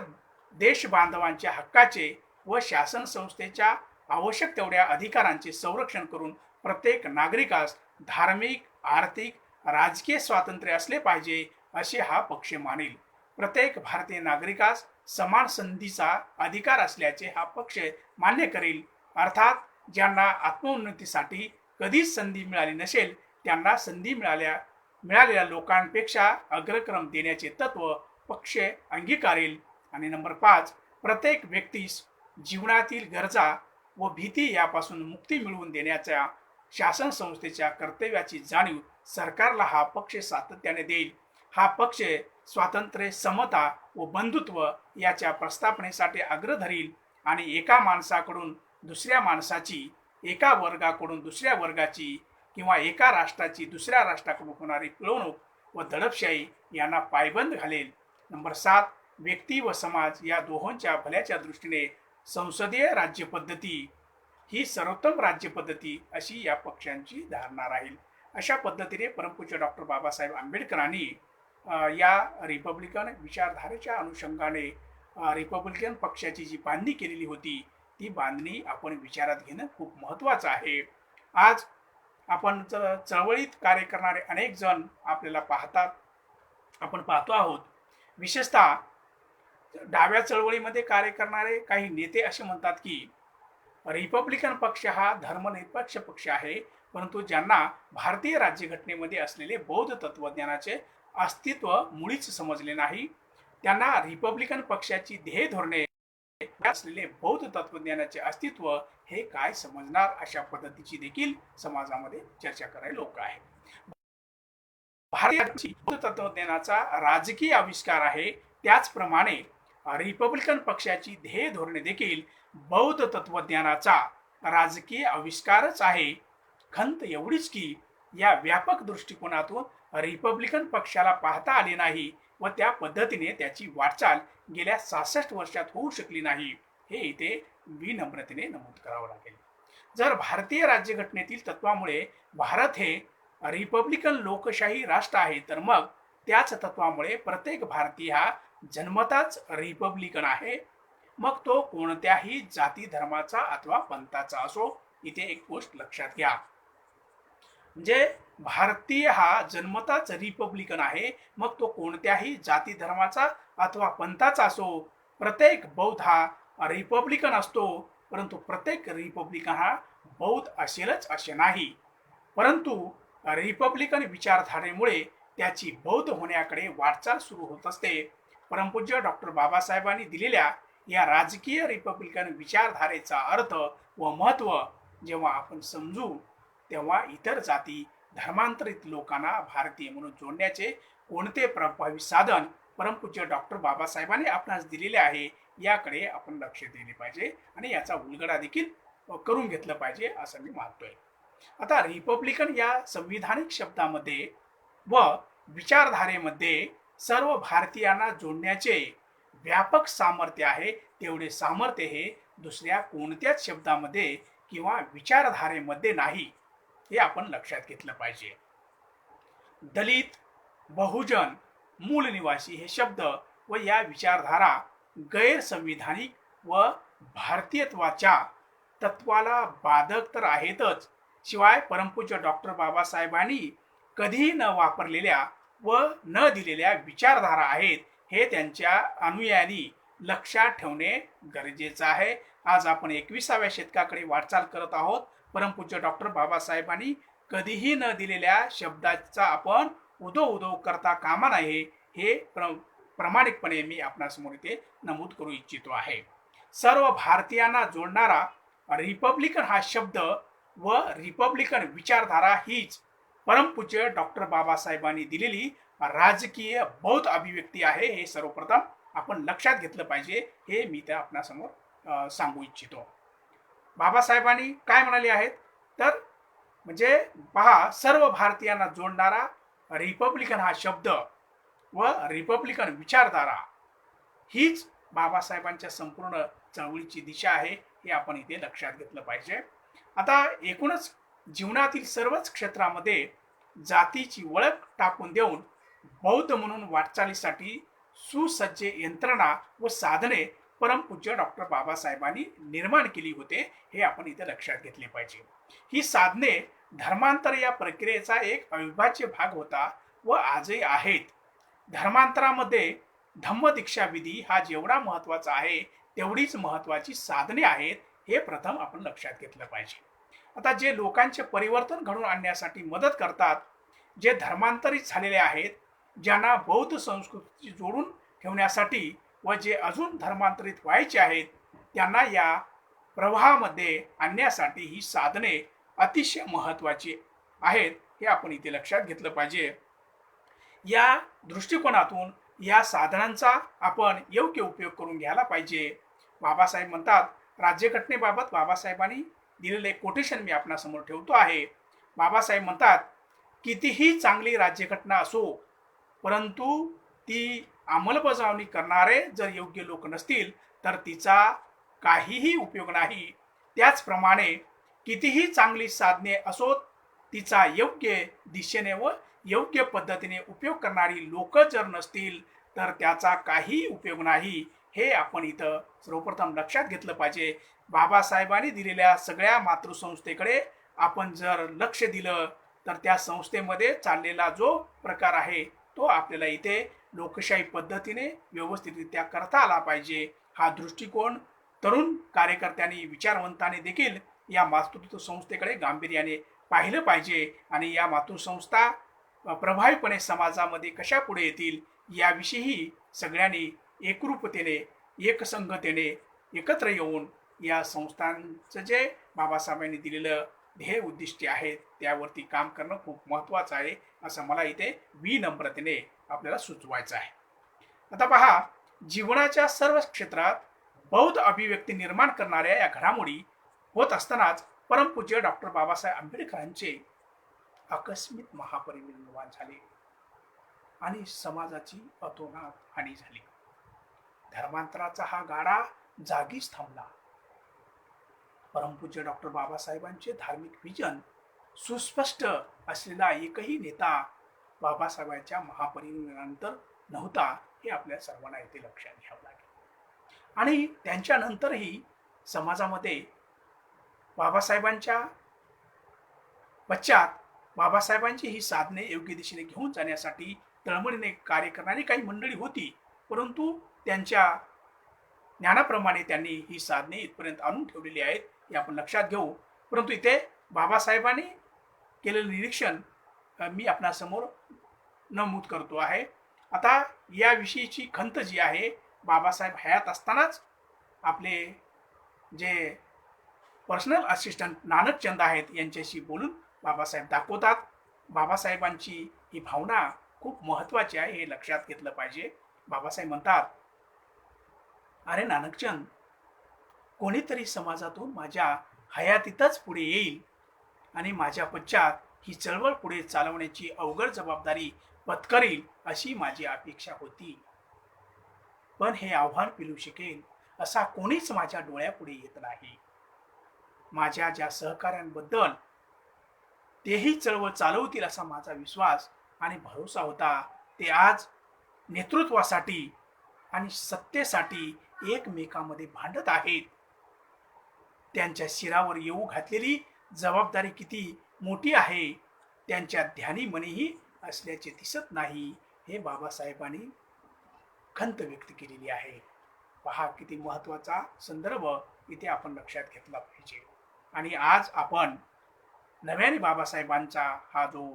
देश बांधवांच्या हक्काचे व शासन संस्थेच्या आवश्यक तेवढ्या अधिकारांचे संरक्षण करून प्रत्येक नागरिकास धार्मिक, आर्थिक, राजकीय स्वातंत्र्य असले पाहिजे असे हा पक्ष मानेल. प्रत्येक भारतीय नागरिकास समान संधीचा अधिकार असल्याचे हा पक्ष मान्य करेल. अर्थात ज्यांना आत्मोन्नतीसाठी कधीच संधी मिळाली नसेल त्यांना संधी मिळालेल्या लोकांपेक्षा अग्रक्रम देण्याचे तत्व पक्ष अंगीकारेल. आणि नंबर 5, प्रत्येक व्यक्तीस जीवनातील गरजा व भीती यापासून मुक्ती मिळवून देण्याच्या शासन संस्थेच्या कर्तव्याची जाणीव सरकारला हा पक्ष सातत्याने देईल. हा पक्ष स्वातंत्र्य, समता व बंधुत्व याच्या प्रस्थापनेसाठी अग्र धरील आणि एका माणसाकडून दुसऱ्या माणसाची, एका वर्गाकडून दुसऱ्या वर्गाची किंवा एका राष्ट्राची दुसऱ्या राष्ट्राकडून होणारी पिळवणूक व दडपशाही यांना पायबंद घालेल. नंबर 7, व्यक्ती व समाज या दोहोंच्या भल्याच्या दृष्टीने संसदीय राज्यपद्धती ही सर्वोत्तम राज्यपद्धती अशी या पक्षांची धारणा राहील. अशा पद्धतीने परमपूज्य डॉक्टर बाबासाहेब आंबेडकरांनी या रिपब्लिकन विचारधारेच्या अनुषंगाने रिपब्लिकन पक्षाची जी बांधणी केलेली होती ती बांधणी आपण विचारात घेणं खूप महत्त्वाचं आहे. आज आपण चळवळीत कार्य करणारे अनेक जण आपल्याला आपण पाहतो आहोत. विशेषतः डाव्या चळवळीमध्ये कार्य करणारे काही नेते असे म्हणतात की रिपब्लिकन पक्ष हा धर्मनिरपेक्ष पक्ष आहे, परंतु ज्यांना भारतीय राज्यघटनेमध्ये असलेले बौद्ध तत्वज्ञानाचे अस्तित्व मुळीच समजले नाही, त्यांना रिपब्लिकन पक्षाची ध्येय धोरणे असलेले बौद्ध तत्वज्ञानाचे अस्तित्व हे काय समजणार, अशा पद्धतीची देखील समाजामध्ये चर्चा करायला लोक आहे. भारतीय बौद्ध तत्वज्ञानाचा राजकीय आविष्कार आहे, त्याचप्रमाणे रिपब्लिकन पक्षाची ध्येय धोरणे देखील बौद्ध तत्वज्ञानाचा राजकीय आविष्कारच आहे. खंत एवढीच की या व्यापक दृष्टिकोनातून रिपब्लिकन पक्षाला पाहता आले नाही व त्या पद्धतीने त्याची वाटचाल गेल्या 66 वर्षात होऊ शकली नाही, हे इथे विनम्रतेने नमूद करावं लागेल. जर भारतीय राज्यघटनेतील तत्वामुळे भारत हे रिपब्लिकन लोकशाही राष्ट्र आहे, तर मग त्याच तत्वामुळे प्रत्येक भारतीय हा जन्मताच रिपब्लिकन आहे, मग तो कोणत्याही जाती धर्माचा अथवा पंथाचा असो. इथे एक गोष्ट लक्षात घ्या, म्हणजे भारतीय हा जन्मताच रिपब्लिकन आहे, मग तो कोणत्याही जाती धर्माचा अथवा पंथाचा असो. प्रत्येक बौद्ध हा रिपब्लिकन असतो, परंतु प्रत्येक रिपब्लिकन हा बौद्ध असेलच असे नाही. परंतु रिपब्लिकन विचारधारेमुळे त्याची बौद्ध होण्याकडे वाटचाल सुरू होत असते. परमपूज्य डॉक्टर बाबासाहेबांनी दिलेल्या या राजकीय रिपब्लिकन विचारधारेचा अर्थ व महत्त्व जेव्हा आपण समजू, तेव्हा इतर जाती धर्मांतरित लोकांना भारतीय म्हणून जोडण्याचे कोणते प्रभावी साधन परमपूज्य डॉक्टर बाबासाहेबांनी आपणास दिलेले आहे याकडे आपण लक्ष दिले पाहिजे आणि याचा उलगडा देखील करून घेतलं पाहिजे असं मी मानतोय. आता रिपब्लिकन या संविधानिक शब्दामध्ये व विचारधारेमध्ये सर्व भारतीयांना जोडण्याचे व्यापक सामर्थ्य आहे, तेवढे सामर्थ्य हे दुसऱ्या कोणत्याच शब्दामध्ये किंवा विचारधारेमध्ये नाही, हे आपण लक्षात घेतलं पाहिजे. दलित, बहुजन, मूल निवासी हे शब्द व या विचारधारा गैरसंविधानिक व भारतीयत्वाच्या तत्वाला बाधक तर आहेतच, शिवाय परमपूज्य डॉक्टर बाबासाहेबांनी कधीही न वापरलेल्या व न दिलेल्या विचारधारा आहेत, हे त्यांच्या अनुयायांनी लक्षात ठेवणे गरजेचं आहे. आज आपण 21व्या शतकाकडे वाटचाल करत आहोत. परमपूज्य डॉक्टर बाबासाहेबांनी कधीही न दिलेल्या शब्दाचा आपण उदो करता कामा नये, हे प्रामाणिकपणे मी आपणासमोर इथे नमूद करू इच्छितो आहे. सर्व भारतीयांना जोडणारा रिपब्लिकन हा शब्द व रिपब्लिकन विचारधारा हीच परमपूज्य डॉक्टर बाबासाहेबांनी दिलेली राजकीय बौद्ध अभिव्यक्ती आहे, हे सर्वप्रथम आपण लक्षात घेतलं पाहिजे, हे मी त्या आपणासमोर सांगू इच्छितो. बाबासाहेबांनी काय म्हणाले आहेत तर म्हणजे पहा, सर्व भारतीयांना जोडणारा रिपब्लिकन हा शब्द व रिपब्लिकन विचारधारा हीच बाबासाहेबांच्या संपूर्ण चळवळीची दिशा आहे, हे आपण इथे लक्षात घेतलं पाहिजे. आता एकूणच जीवनातील सर्वच क्षेत्रामध्ये जातीची ओळख टाकून देऊन बौद्ध म्हणून वाटचालीसाठी सुसज्ज यंत्रणा व साधने परमपूज्य डॉक्टर बाबासाहेबांनी निर्माण केली होते, हे आपण इथे लक्षात घेतले पाहिजे. ही साधने धर्मांतर या प्रक्रियेचा एक अविभाज्य भाग होता व आजही आहेत. धर्मांतरामध्ये धम्मदीक्षा विधी हा जेवढा महत्वाचा आहे तेवढीच महत्वाची साधने आहेत, हे प्रथम आपण लक्षात घेतलं पाहिजे. आता जे लोकांचे परिवर्तन घडवून आणण्यासाठी मदत करतात, जे धर्मांतरित झालेले आहेत, ज्यांना बौद्ध संस्कृती जोडून ठेवण्यासाठी व जे अजून धर्मांतरित व्हायचे आहेत त्यांना या प्रवाहामध्ये आणण्यासाठी ही साधने अतिशय महत्वाची आहेत, हे आपण इथे लक्षात घेतलं पाहिजे. या दृष्टिकोनातून या साधनांचा आपण योग्य उपयोग करून घ्यायला पाहिजे. बाबासाहेब म्हणतात, राज्यघटनेबाबत बाबासाहेबांनी दिलेले कोटेशन मी आपणासमोर ठेवतो आहे. बाबासाहेब म्हणतात, कितीही चांगली राज्यघटना असो, परंतु ती अंमलबजावणी करणारे जर योग्य लोक नसतील तर तिचा काहीही उपयोग नाही. त्याचप्रमाणे कितीही चांगली साधने असोत, तिचा योग्य दिशेने व योग्य पद्धतीने उपयोग करणारी लोक जर नसतील तर त्याचा काही उपयोग नाही, हे आपण इथं सर्वप्रथम लक्षात घेतलं पाहिजे. बाबासाहेबांनी दिलेल्या सगळ्या मातृसंस्थेकडे आपण जर लक्ष दिलं तर त्या संस्थेमध्ये चाललेला जो प्रकार आहे तो आपल्याला इथे लोकशाही पद्धतीने व्यवस्थितरित्या करता आला पाहिजे. हा दृष्टिकोन तरुण कार्यकर्त्यांनी विचारवंतांनी देखील या मातृत्व संस्थेकडे गांभीर्याने पाहिलं पाहिजे आणि या मातृसंस्था प्रभावीपणे समाजामध्ये कशा पुढे येतील याविषयी सगळ्यांनी एकरूपतेने एकसंगतेने एकत्र येऊन या संस्थांचं जे बाबासाहेबांनी दिलेलं ध्येय उद्दिष्टे आहेत त्यावरती काम करणं खूप महत्त्वाचं आहे, असं मला इथे विनम्रतेने आपल्याला सुचवायचं आहे. आता पहा, जीवनाच्या सर्व क्षेत्रात बौद्ध अभिव्यक्ती निर्माण करणाऱ्या या घडामोडी होत असतानाच परमपूज्य डॉक्टर बाबासाहेब आंबेडकरांचे आकस्मिक महापरिनिर्वाण झाले आणि समाजाची अतोनात हानी झाली. धर्मांतराचा हा गाडा जागीच थांबला. परमपूज्य डॉक्टर बाबासाहेबांचे धार्मिक विजन सुस्पष्ट असलेला एकही नेता बाबासाहेबांच्या महापरिनिर्वाणानंतर नव्हता, हे आपल्या सर्वांना इथे लक्षात घ्यावं लागेल. आणि त्यांच्यानंतरही समाजामध्ये बाबासाहेबांच्या पश्चात बाबासाहेबांची ही साधने योग्य दिशेने घेऊन जाण्यासाठी तळमळीने कार्य करणारी काही मंडळी होती, परंतु त्यांच्या ज्ञानाप्रमाणे त्यांनी ही साधने इथपर्यंत आणून ठेवलेली आहेत, हे आपण लक्षात घेऊ. परंतु इथे बाबासाहेबांनी केलेलं निरीक्षण मी आपणासमोर नमूद करतो आहे. आता याविषयीची खंत जी आहे, बाबासाहेब हयात असतानाच आपले जे पर्सनल असिस्टंट नानकचंद आहेत यांच्याशी बोलून बाबासाहेब दाखवतात. बाबासाहेबांची ही भावना खूप महत्त्वाची आहे, हे लक्षात घेतलं पाहिजे. बाबासाहेब म्हणतात, अरे नानकचंद, कोणीतरी समाजातून माझ्या हयातीतच पुढे येईल आणि माझ्या पश्चात ही चळवळ पुढे चालवण्याची अवघड जबाबदारी पत्करील अशी माझी अपेक्षा होती. पण हे आव्हान पेलू शकेल असा कोणीच माझ्या डोळ्यापुढे येत नाही. माझ्या ज्या सहकाऱ्यांबद्दल तेही चळवळ चालवतील असा माझा विश्वास आणि भरोसा होता, ते आज नेतृत्वासाठी आणि सत्तेसाठी एकमेकांमध्ये भांडत आहेत. त्यांच्या शिरावर येऊ घातलेली जबाबदारी किती मोठी आहे त्यांच्या ध्यानी मनीही असल्याचे दिसत नाही, हे बाबासाहेबांनी खंत व्यक्त केलेली आहे. पहा, किती महत्त्वाचा संदर्भ इथे आपण लक्षात घेतला पाहिजे. आणि आज आपण नव्याने बाबासाहेबांचा हा जो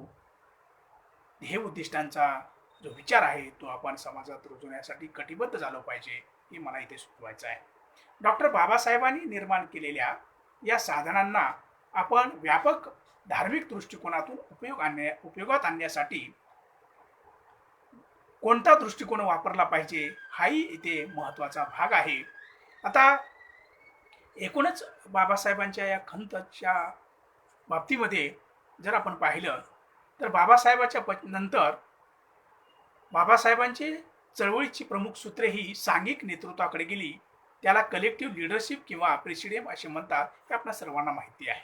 ध्येय उद्दिष्टांचा जो विचार आहे तो आपण समाजात रुजवण्यासाठी कटिबद्ध झालो पाहिजे, हे मला इथे सुचवायचं आहे. डॉक्टर बाबासाहेबांनी निर्माण केलेल्या या साधनांना आपण व्यापक धार्मिक दृष्टिकोनातून उपयोगात आणण्यासाठी कोणता दृष्टिकोन वापरला पाहिजे, हाही इथे महत्त्वाचा भाग आहे. आता एकूणच बाबासाहेबांच्या या खंतच्या बाबतीमध्ये जर आपण पाहिलं तर बाबासाहेबाच्या नंतर बाबासाहेबांची चळवळीची प्रमुख सूत्रे ही सांघिक नेतृत्वाकडे गेली. त्याला कलेक्टिव्ह लिडरशिप किंवा प्रेसिडियम असे म्हणतात, हे आपल्या सर्वांना माहिती आहे.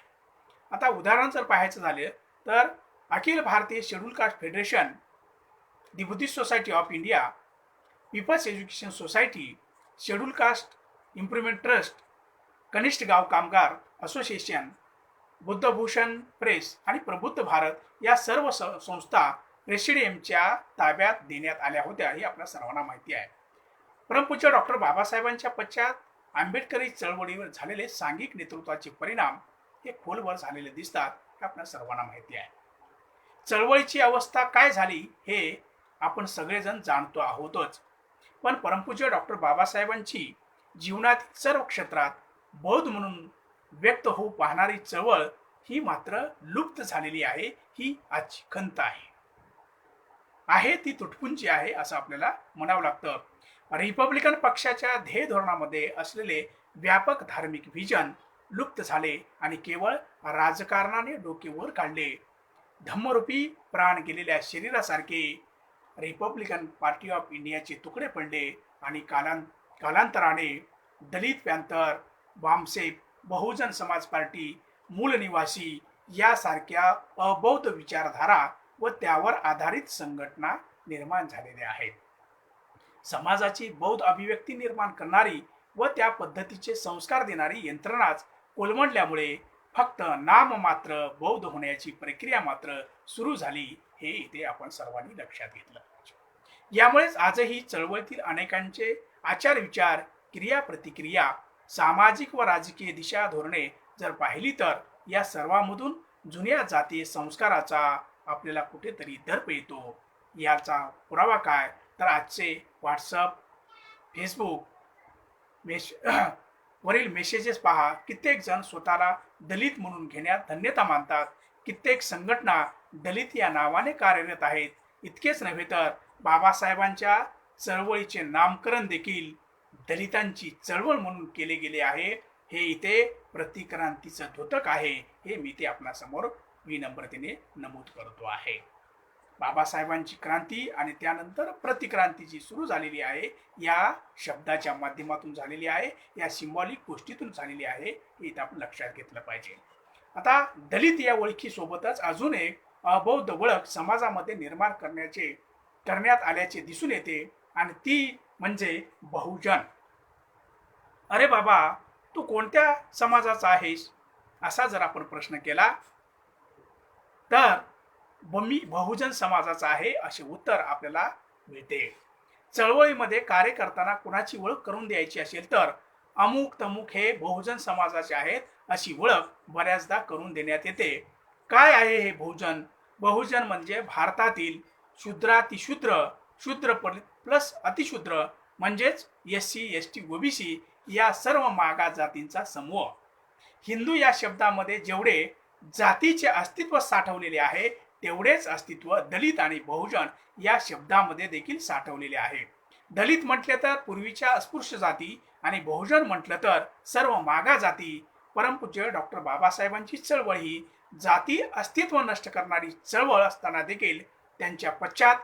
आता उदाहरण जर पाहायचं झालं तर Akhil Bharatiya Schedule Caste Federation, the Buddhist Society of India, People's Education Society, Schedule Caste Improvement Trust, कनिष्ठ गाव कामगार असोसिएशन, बुद्धभूषण प्रेस आणि प्रबुद्ध भारत या सर्व संस्था प्रेसिडियमच्या ताब्यात देण्यात आल्या होत्या, हे आपल्या सर्वांना माहिती आहे. परमपूज्य डॉक्टर बाबासाहेबांच्या पश्चात आंबेडकरी चळवळीवर झालेले सांघिक नेतृत्वाचे परिणाम हे खोलवर झालेले दिसतात, हे आपल्या सर्वांना माहिती आहे. चळवळीची अवस्था काय झाली हे आपण सगळेजण जाणतो आहोतच. पण परमपूज्य डॉक्टर बाबासाहेबांची जीवनातील सर्व क्षेत्रात बौद्ध म्हणून व्यक्त होऊ पाहणारी चळवळ ही मात्र लुप्त झालेली आहे. ही आजची खंत आहे ती तुटपुंजी आहे असं आपल्याला म्हणावं लागतं. रिपब्लिकन पक्षाच्या ध्येय धोरणामध्ये असलेले व्यापक धार्मिक विजन लुप्त झाले आणि केवळ राजकारणाने डोके वर काढले. धम्मरूपी प्राण गेलेल्या शरीरासारखे रिपब्लिकन पार्टी ऑफ इंडियाचे तुकडे पडले आणि कालांतराने दलित पॅंथर, बामसेफ, बहुजन समाज पार्टी, मूल निवासी यासारख्या अबौद्ध विचारधारा व त्यावर आधारित संघटना निर्माण झालेल्या आहेत. समाजाची बौद्ध अभिव्यक्ती निर्माण करणारी व त्या पद्धतीचे संस्कार देणारी यंत्रणाच कोलमडल्यामुळे फक्त नाममात्र बौद्ध होण्याची प्रक्रिया मात्र सुरू झाली, हे इथे आपण सर्वांनी लक्षात घेतलं पाहिजे. यामुळेच आजही चळवळीतील अनेकांचे आचार विचार, क्रिया प्रतिक्रिया, सामाजिक व राजकीय दिशा धोरणे जर पाहिली तर या सर्वांमधून जुन्या जातीय संस्काराचा आपल्याला कुठेतरी दर्प येतो. याचा पुरावा काय तर आजचे व्हॉट्सअप, फेसबुक वरील मेसेजेस पहा. कित्येक जण स्वतःला दलित म्हणून घेण्यात धन्यता मानतात. कित्येक संघटना दलित या नावाने कार्यरत आहेत. इतकेच नव्हे तर बाबासाहेबांच्या चळवळीचे नामकरण देखील दलितांची चळवळ म्हणून केले गेले आहे. हे इथे प्रतिक्रांतीचं द्योतक आहे, हे मी ते आपणासमोर विनम्रतेने नमूद करतो आहे. बाबासाहेबांची क्रांती आणि त्यानंतर प्रतिक्रांती जी सुरू झालेली आहे या शब्दाच्या माध्यमातून झालेली आहे, या सिंबॉलिक गोष्टीतून झालेली आहे, हे इथे आपण लक्षात घेतलं पाहिजे. आता दलित या ओळखीसोबतच अजून एक अबौद्ध ओळख समाजामध्ये निर्माण करण्यात आल्याचे दिसून येते आणि ती म्हणजे बहुजन. अरे बाबा, तू कोणत्या समाजाचा आहेस असा जर आपण प्रश्न केला तर मी बहुजन समाजाचा आहे असे उत्तर आपल्याला मिळते. चळवळीमध्ये कार्य करताना कुणाची ओळख करून द्यायची असेल तर अमुक तमुक हे बहुजन समाजाचे आहेत अशी ओळख बऱ्याचदा करून देण्यात येते. काय आहे हे बहुजन? बहुजन म्हणजे भारतातील शूद्रातिशूद्र, शूद्र प्लस अतिशूद्र म्हणजेच SC, ST, OBC या सर्व मागास जातींचा समूह. हिंदू या शब्दामध्ये जेवढे जातीचे अस्तित्व साठवलेले आहे तेवढेच अस्तित्व दलित आणि बहुजन या शब्दामध्ये देखील साठवलेले आहे. दलित म्हटले तर पूर्वीच्या अस्पृश्य जाती आणि बहुजन म्हटलं तर सर्व मागा जाती. परमपूज्य डॉक्टर बाबासाहेबांची चळवळ ही जाती अस्तित्व नष्ट करणारी चळवळ असताना देखील त्यांच्या पश्चात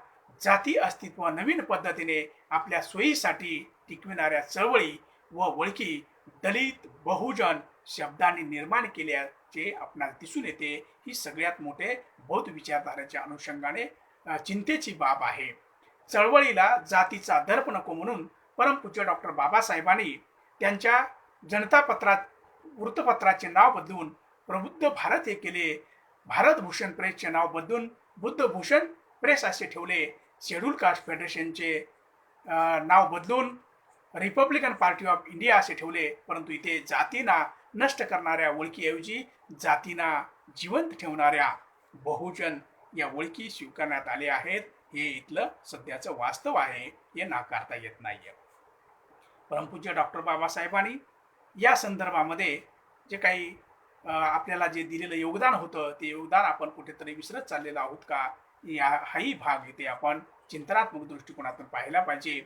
जाती अस्तित्व नवीन पद्धतीने आपल्या सोयीसाठी टिकविणाऱ्या चळवळी व ओळखी दलित बहुजन शब्दांनी निर्माण केल्याचे आपणास दिसून येते. ही सगळ्यात मोठे बौद्ध विचारधारेच्या अनुषंगाने चिंतेची बाब आहे. चळवळीला जातीचा दर्प नको म्हणून परमपूज्य डॉक्टर बाबासाहेबांनी त्यांच्या वृत्तपत्राचे नाव बदलून प्रबुद्ध भारत हे केले. भारतभूषण प्रेसचे नाव बदलून बुद्धभूषण प्रेस असे ठेवले. शेड्यूल कास्ट फेडरेशनचे नाव बदलून रिपब्लिकन पार्टी ऑफ इंडिया असे ठेवले. परंतु इथे जातींना नष्ट करणाऱ्या ओळखीऐवजी जातींना जिवंत ठेवणाऱ्या बहुजन या ओळखी स्वीकारण्यात आले आहेत. हे इथलं सध्याचं वास्तव आहे, हे नाकारता येत नाहीये. परमपूज्य डॉक्टर बाबासाहेबांनी या संदर्भामध्ये जे काही आपल्याला जे दिलेलं योगदान होतं ते योगदान आपण कुठेतरी विसरत चाललेलो आहोत का, हाही भाग इथे आपण चिंतनात्मक दृष्टिकोनातून पाहायला पाहिजे.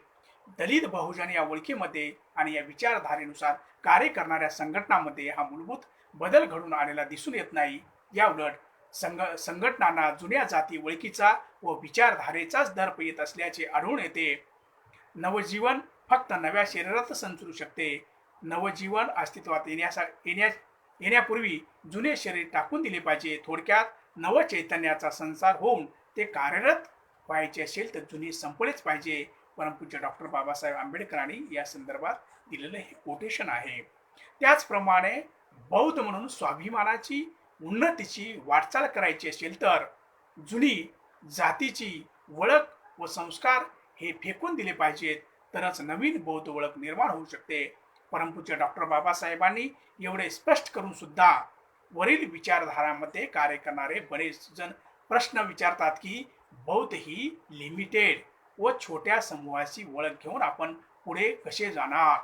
दलित बहुजन या ओळखीमध्ये आणि या विचारधारेनुसार कार्य करणाऱ्या संघटनांमध्ये हा मूलभूत बदल घडून आलेला दिसून येत नाही. या उलट संघटनांना जुन्या जाती ओळखीचा व विचारधारेचाच दर्प येत असल्याचे आढळून येते. नवजीवन फक्त नव्या शरीरात संचरू शकते. नवजीवन अस्तित्वात येण्यापूर्वी जुने शरीर टाकून दिले पाहिजे. थोडक्यात नव चैतन्याचा संसार होऊन ते कार्यरत व्हायचे असेल तर जुने संपलेच पाहिजे. परमपूज्य डॉक्टर बाबासाहेब आंबेडकरांनी या संदर्भात दिलेलं हे कोटेशन आहे. त्याचप्रमाणे बौद्ध म्हणून स्वाभिमानाची उन्नतीची वाटचाल करायची असेल तर जुनी जातीची ओळख व संस्कार हे फेकून दिले पाहिजेत, तरच नवीन बौद्ध ओळख निर्माण होऊ शकते. परमपूज्य डॉक्टर बाबासाहेबांनी एवढे स्पष्ट करून सुद्धा वरील विचारधारामध्ये कार्य करणारे बरेच जण प्रश्न विचारतात की बौद्ध ही लिमिटेड व छोट्या समूहाची ओळख घेऊन आपण पुढे कसे जाणार.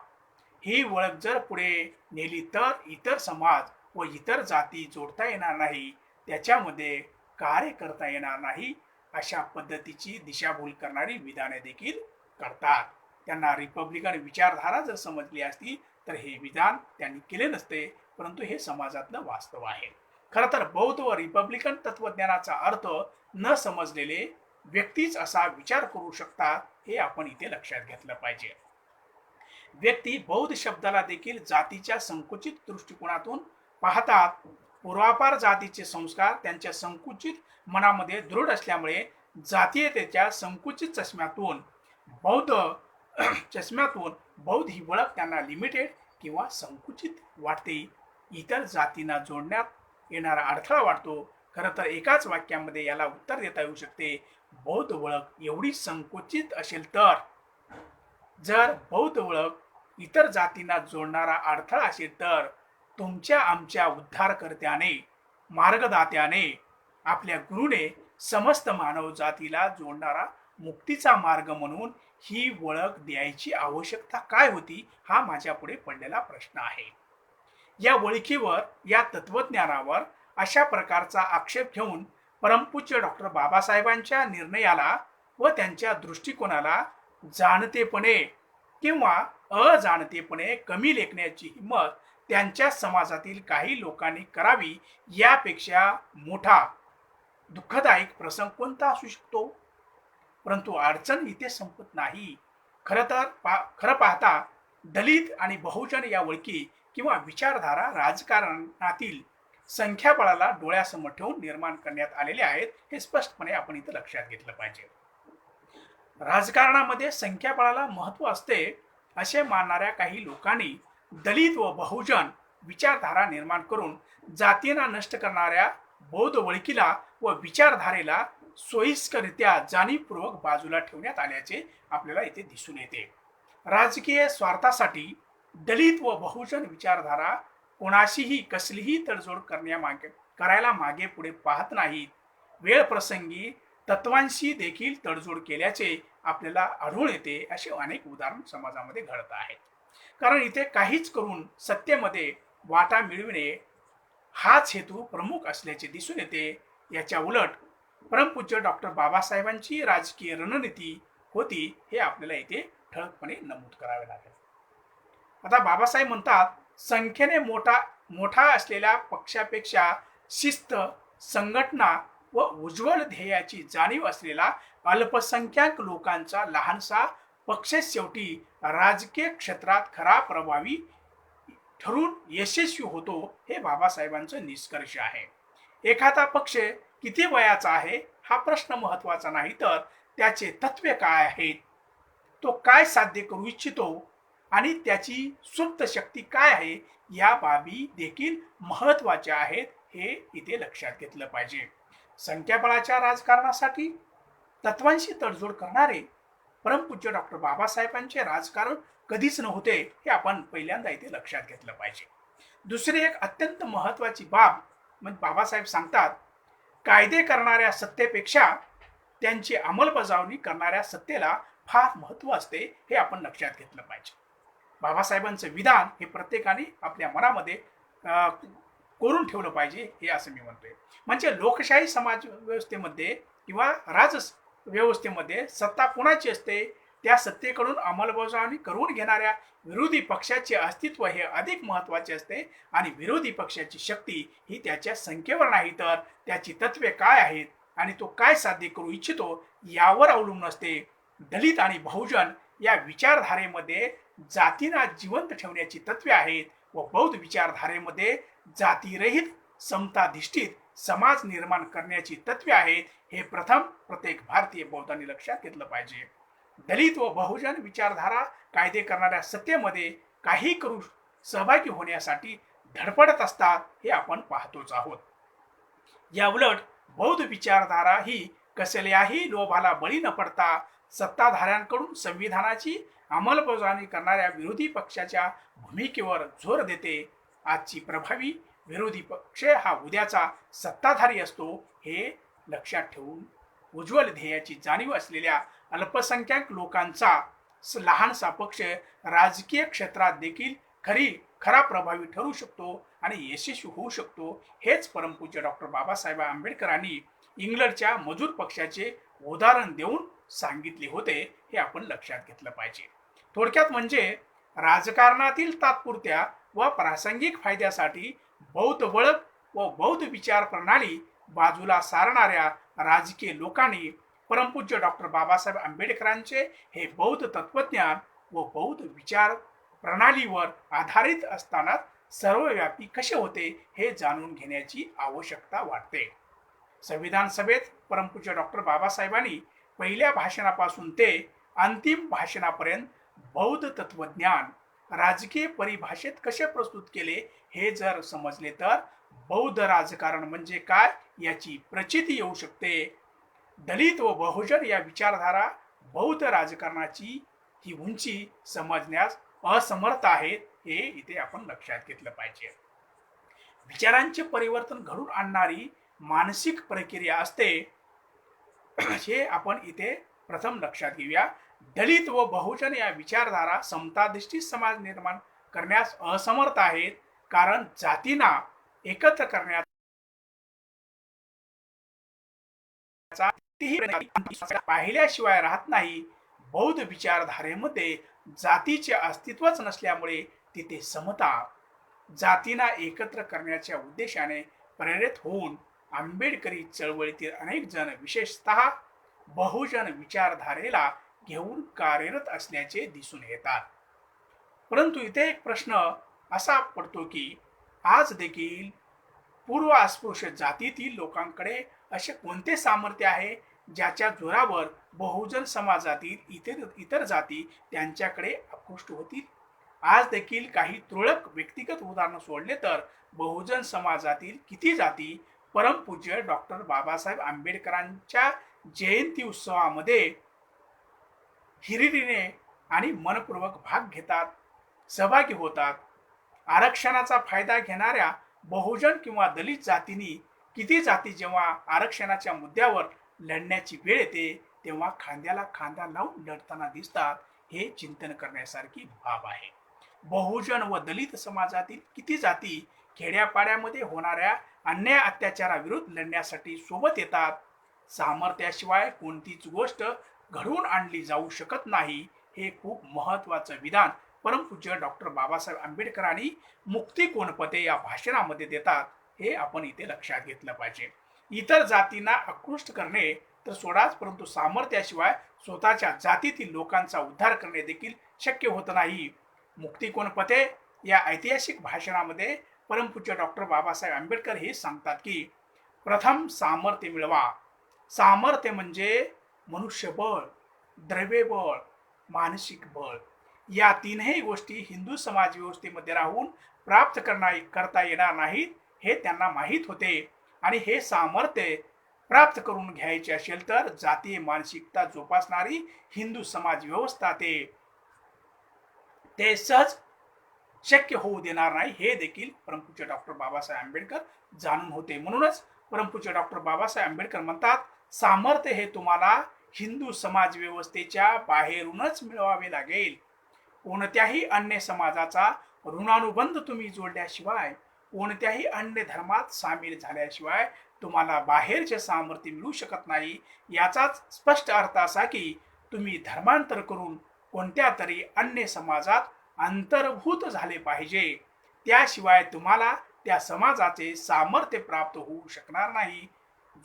ही ओळख जर पुढे नेली तर इतर समाज व इतर जाती जोडता येणार नाही, त्याच्यामध्ये कार्य करता येणार नाही, अशा पद्धतीची दिशाभूल करणारी विधाने देखील करतात. त्यांना रिपब्लिकन विचारधारा जर समजली असती तर हे विधान त्यांनी केले नसते, परंतु हे समाजातलं वास्तव आहे. खरं तर बौद्ध व रिपब्लिकन तत्वज्ञानाचा अर्थ न समजलेले व्यक्तीच असा विचार करू शकतात, हे आपण इथे लक्षात घेतलं पाहिजे. व्यक्ती बौद्ध शब्दाला देखील जातीच्या संकुचित दृष्टिकोनातून पाहतात. पूर्वापार जातीचे संस्कार त्यांच्या संकुचित मनामध्ये दृढ असल्यामुळे जातीयतेच्या संकुचित चष्म्यातून बौद्ध ही ओळख त्यांना लिमिटेड किंवा संकुचित वाटते. इतर जातींना जोडण्यात येणारा अडथळा वाटतो. खरं तर एकाच वाक्यामध्ये याला उत्तर देता येऊ शकते. बौद्ध ओळख एवढी संकुचित असेल तर, जर बौद्ध ओळख इतर जातींना जोडणारा अडथळा असेल तर, तुमच्या आमच्या उद्धारकर्त्याने, मार्गदात्याने, आपल्या गुरुने समस्त मानव जातीला जोडणारा मुक्तीचा मार्ग म्हणून ही ओळख द्यायची आवश्यकता काय होती, हा माझ्या पुढे पडलेला प्रश्न आहे. या ओळखीवर, या तत्वज्ञानावर अशा प्रकारचा आक्षेप घेऊन परमपूज्य डॉक्टर बाबासाहेबांच्या निर्णयाला व त्यांच्या दृष्टिकोनाला जाणतेपणे किंवा अजाणतेपणे कमी लेखण्याची हिंमत त्यांच्या समाजातील काही लोकांनी करावी, यापेक्षा मोठा दुःखदायक प्रसंग कोणता असू शकतो. परंतु अडचण इथे संपत नाही. खरं पाहता दलित आणि बहुजन या ओळखी किंवा विचारधारा राजकारणातील संख्याबळाला डोळ्यासमोर ठेवून निर्माण करण्यात आलेले आहेत, हे स्पष्टपणे आपण इथं लक्षात घेतलं पाहिजे. राजकारणामध्ये संख्याबळाला महत्त्व असते असे मानणाऱ्या काही लोकांनी दलित व बहुजन विचारधारा निर्माण करून जातींना नष्ट करणाऱ्या बौद्ध ओळखीला व विचारधारेला सोयीस्करित्या जाणीवपूर्वक बाजूला ठेवण्यात आल्याचे आपल्याला इथे दिसून येते. राजकीय स्वार्थासाठी दलित व बहुजन विचारधारा कोणाशीही कसलीही तडजोड करायला मागे पुढे पाहत नाहीत. वेळ प्रसंगी तत्वांशी देखील तडजोड केल्याचे आपल्याला आढळून येते. असे अनेक उदाहरण समाजामध्ये घडत आहेत. कारण इथे काहीच करून सत्तेमध्ये वाटा मिळविणे हाच हेतू प्रमुख असल्याचे दिसून येते. याच्या उलट परमपूज्य डॉक्टर बाबासाहेबांची राजकीय रणनीती होती, हे आपल्याला इथे ठळकपणे नमूद करावे लागेल. आता बाबासाहेब म्हणतात, संख्येने मोठा असलेल्या पक्षापेक्षा शिस्त, संघटना व उज्ज्वल ध्येयाची जाणीव असलेला अल्पसंख्याक लोकांचा लहानसा पक्ष शेवटी राजकीय क्षेत्रात खरा प्रभावी ठरून यशस्वी होतो, हे बाबासाहेबांचं निष्कर्ष आहे. एखादा पक्ष किती वयाचा आहे हा प्रश्न महत्वाचा नाही, तर त्याचे तत्वे काय आहेत, तो काय साध्य करू इच्छितो आणि त्याची सुप्त शक्ती काय आहे, या बाबी देखील महत्वाच्या आहेत, हे इथे लक्षात घेतलं पाहिजे. संख्याबळाच्या राजकारणासाठी तत्वांशी तडजोड करणारे परमपूज्य डॉक्टर बाबासाहेबांचे राजकारण कधीच नव्हते, हे आपण पहिल्यांदा इथे लक्षात घेतलं पाहिजे. दुसरी एक अत्यंत महत्वाची बाब म्हणजे बाबासाहेब सांगतात, कायदे करणाऱ्या सत्तेपेक्षा त्यांची अंमलबजावणी करणाऱ्या सत्तेला फार महत्व असते, हे आपण लक्षात घेतलं पाहिजे. बाबासाहेबांचं विधान हे प्रत्येकाने आपल्या मनामध्ये कोरून ठेवलं पाहिजे, हे असं मी म्हणतोय. म्हणजे लोकशाही समाज व्यवस्थेमध्ये किंवा राज व्यवस्थेमध्ये सत्ता कोणाची असते, त्या सत्तेकडून अंमलबजावणी करून घेणाऱ्या विरोधी पक्षाचे अस्तित्व हे अधिक महत्त्वाचे असते आणि विरोधी पक्षाची शक्ती ही त्याच्या संख्येवर नाही तर त्याची तत्वे काय आहेत आणि तो काय साध्य करू इच्छितो यावर अवलंबून असते. दलित आणि बहुजन या विचारधारेमध्ये जातींना जिवंत ठेवण्याची तत्वे आहेत व बौद्ध विचारधारेमध्ये जातीरहित समताधिष्ठित समाज निर्माण करण्याची तत्वे आहेत. हे प्रथम प्रत्येक भारतीय बौद्धांनी लक्षात घेतलं पाहिजे. दलित व बहुजन विचारधारा कायदे करणाऱ्या सत्तेमध्ये काही करू सहभागी होण्यासाठी धडपडत असतात हे आपण पाहतोच आहोत. याउलट बौद्ध विचारधारा ही कसल्याही लोभाला बळी न पडता सत्ताधाऱ्यांकडून संविधानाची अंमलबजावणी करणाऱ्या विरोधी पक्षाच्या भूमिकेवर जोर देते. आजची प्रभावी विरोधी पक्ष हा उद्याचा सत्ताधारी असतो हे लक्षात ठेवून उज्ज्वल ध्येयाची जाणीव असलेल्या अल्पसंख्याक लोकांचा लहानसा पक्ष राजकीय क्षेत्रात देखील खरा प्रभावी ठरू शकतो आणि यशस्वी होऊ शकतो. हेच परमपूज्य डॉक्टर बाबासाहेब आंबेडकरांनी इंग्लंडच्या मजूर पक्षाचे उदाहरण देऊन सांगितले होते हे आपण लक्षात घेतलं पाहिजे. थोडक्यात म्हणजे राजकारणातील तात्पुरत्या व प्रासंगिक फायद्यासाठी बौद्ध वळख व बौद्ध विचार प्रणाली बाजूला सारणाऱ्या राजकीय लोकांनी परमपूज्य डॉक्टर बाबासाहेब आंबेडकरांचे हे बौद्ध तत्वज्ञान व बौद्ध विचार प्रणालीवर आधारित असताना सर्वव्यापी कसे होते हे जाणून घेण्याची आवश्यकता वाटते. संविधान सभेत परमपूज्य डॉक्टर बाबासाहेबांनी पहिल्या भाषणापासून ते अंतिम भाषणापर्यंत बौद्ध तत्वज्ञान राजकीय परिभाषेत कसे प्रस्तुत केले हे जर समजले तर बौद्ध राजकारण म्हणजे काय याची प्रचिती येऊ शकते. दलित व बहुजन या विचारधारा बौद्ध राजकारणाची ही उंची समजण्यास असमर्थ आहेत हे इथे आपण लक्षात घेतलं पाहिजे. विचारांचे परिवर्तन घडून आणणारी मानसिक प्रक्रिया असते हे आपण इथे प्रथम लक्षात घेऊया. दलित व बहुजन या विचारधारा समताधिष्ठित समाज निर्माण करण्यास असमर्थ आहेत कारण जातींना एकत्र करण्याचा पाहिल्याशिवाय राहत नाही. बौद्ध विचारधारेमध्ये जातीचे अस्तित्वच नसल्यामुळे तिथे समता जातींना एकत्र करण्याच्या उद्देशाने प्रेरित होऊन आंबेडकरी चळवळीतील अनेक जण विशेषतः बहुजन विचारधारेला घेऊन कार्यरत असल्याचे दिसून येतात. परंतु इथे एक प्रश्न असा पडतो की आज देखील पूर्व अस्पृश्य जातीतील लोकांकडे असे कोणते सामर्थ्य आहे ज्याच्या जोरावर बहुजन समाजातील इतर जाती त्यांच्याकडे आकृष्ट होतील. आज देखील काही तुरळक व्यक्तिगत उदाहरण सोडले तर बहुजन समाजातील किती जाती परमपूज्य डॉक्टर बाबासाहेब आंबेडकरांच्या जयंती उत्सवामध्ये हिरिरीने आणि मनपूर्वक भाग घेतात, सहभागी होतात. आरक्षणाचा फायदा घेणाऱ्या बहुजन किंवा दलित जातींनी किती जाती जेव्हा आरक्षणाच्या मुद्द्यावर लढण्याची वेळ येते तेव्हा खांद्याला खांदा लावून लढताना दिसतात हे चिंतन करण्यासारखी बाब आहे. बहुजन व दलित समाजातील किती जाती खेड्यापाड्यामध्ये होणाऱ्या अन्याय अत्याचाराविरुद्ध लढण्यासाठी सोबत येतात. सामर्थ्याशिवाय कोणतीच गोष्ट घडवून आणली जाऊ शकत नाही हे खूप महत्त्वाचं विधान परमपूज्य डॉक्टर बाबासाहेब आंबेडकरांनी मुक्ती कोणपते या भाषणामध्ये देतात हे आपण इथे लक्षात घेतलं पाहिजे. इतर जातींना आकृष्ट करणे तर सोडाच परंतु सामर्थ्याशिवाय स्वतःच्या जातीतील लोकांचा उद्धार करणे देखील शक्य होत नाही. मुक्ती कोणपते या ऐतिहासिक भाषणामध्ये परमपूज्य डॉक्टर बाबासाहेब आंबेडकर हे सांगतात की प्रथम सामर्थ्य मिळवा. सामर्थ्य म्हणजे मनुष्यबळ, द्रव्यबळ, मानसिक बळ या तीनही गोष्टी हिंदू समाज व्यवस्थेमध्ये राहून प्राप्त करता येणार नाहीत हे त्यांना माहीत होते आणि हे सामर्थ्य प्राप्त करून घ्यायचे असेल तर जातीय मानसिकता जोपासणारी हिंदू समाज व्यवस्था ते सहज शक्य होऊ देणार नाही हे देखील परमपूज्य डॉक्टर बाबासाहेब आंबेडकर जाणून होते. म्हणूनच परमपूज्य डॉक्टर बाबासाहेब आंबेडकर म्हणतात सामर्थ्य हे तुम्हाला हिंदू समाज व्यवस्थेच्या बाहेरूनच मिळवावे लागेल. कोणत्याही अन्य समाजाचा ऋणानुबंध तुम्ही जोडल्याशिवाय कोणत्याही अन्य धर्मात सामील झाल्याशिवाय तुम्हाला बाहेरचे सामर्थ्य मिळू शकत नाही. याचाच स्पष्ट अर्थ असा की तुम्ही धर्मांतर करून कोणत्या तरी अन्य समाजात अंतर्भूत झाले पाहिजे, त्याशिवाय तुम्हाला त्या समाजाचे सामर्थ्य प्राप्त होऊ शकणार नाही.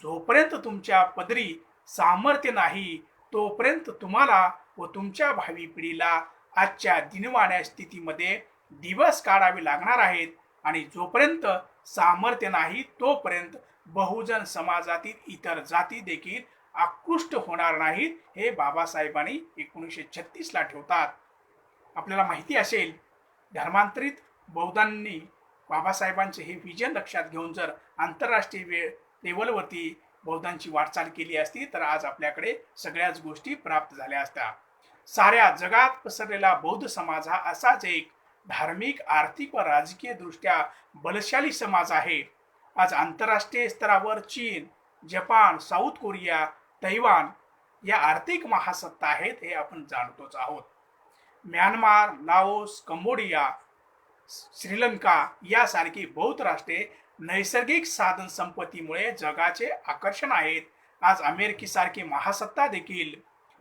जोपर्यंत तुमच्या पदरी सामर्थ्य नाही तोपर्यंत तुम्हाला व तुमच्या भावी पिढीला आजच्या दिनवाण्या स्थितीमध्ये दिवस काढावे लागणार आहेत. आणि जोपर्यंत सामर्थ्य नाही तोपर्यंत बहुजन समाजातील इतर जाती देखील आकृष्ट होणार नाहीत, हे बाबासाहेबांनी 1936 ला ठेवतात. आपल्याला माहिती असेल, धर्मांतरित बौद्धांनी बाबासाहेबांचे हे विजन लक्षात घेऊन जर आंतरराष्ट्रीय लेवलवरती बौद्धांची वाटचाल केली असती तर आज आपल्याकडे सगळ्याच गोष्टी प्राप्त झाल्या असत्या. साऱ्या जगात पसरलेला बौद्ध समाज हा असाच एक धार्मिक, आर्थिक व राजकीय दृष्ट्या बलशाली समाज आहे. आज आंतरराष्ट्रीय स्तरावर चीन, जपान, साऊथ कोरिया, तैवान या आर्थिक महासत्ता आहेत, हे आपण जाणतोच आहोत. म्यानमार, लाओस, कंबोडिया, श्रीलंका यासारखी बौद्ध राष्ट्रे नैसर्गिक साधन संपत्तीमुळे जगाचे आकर्षण आहेत. आज अमेरिकेसारखी महासत्ता देखील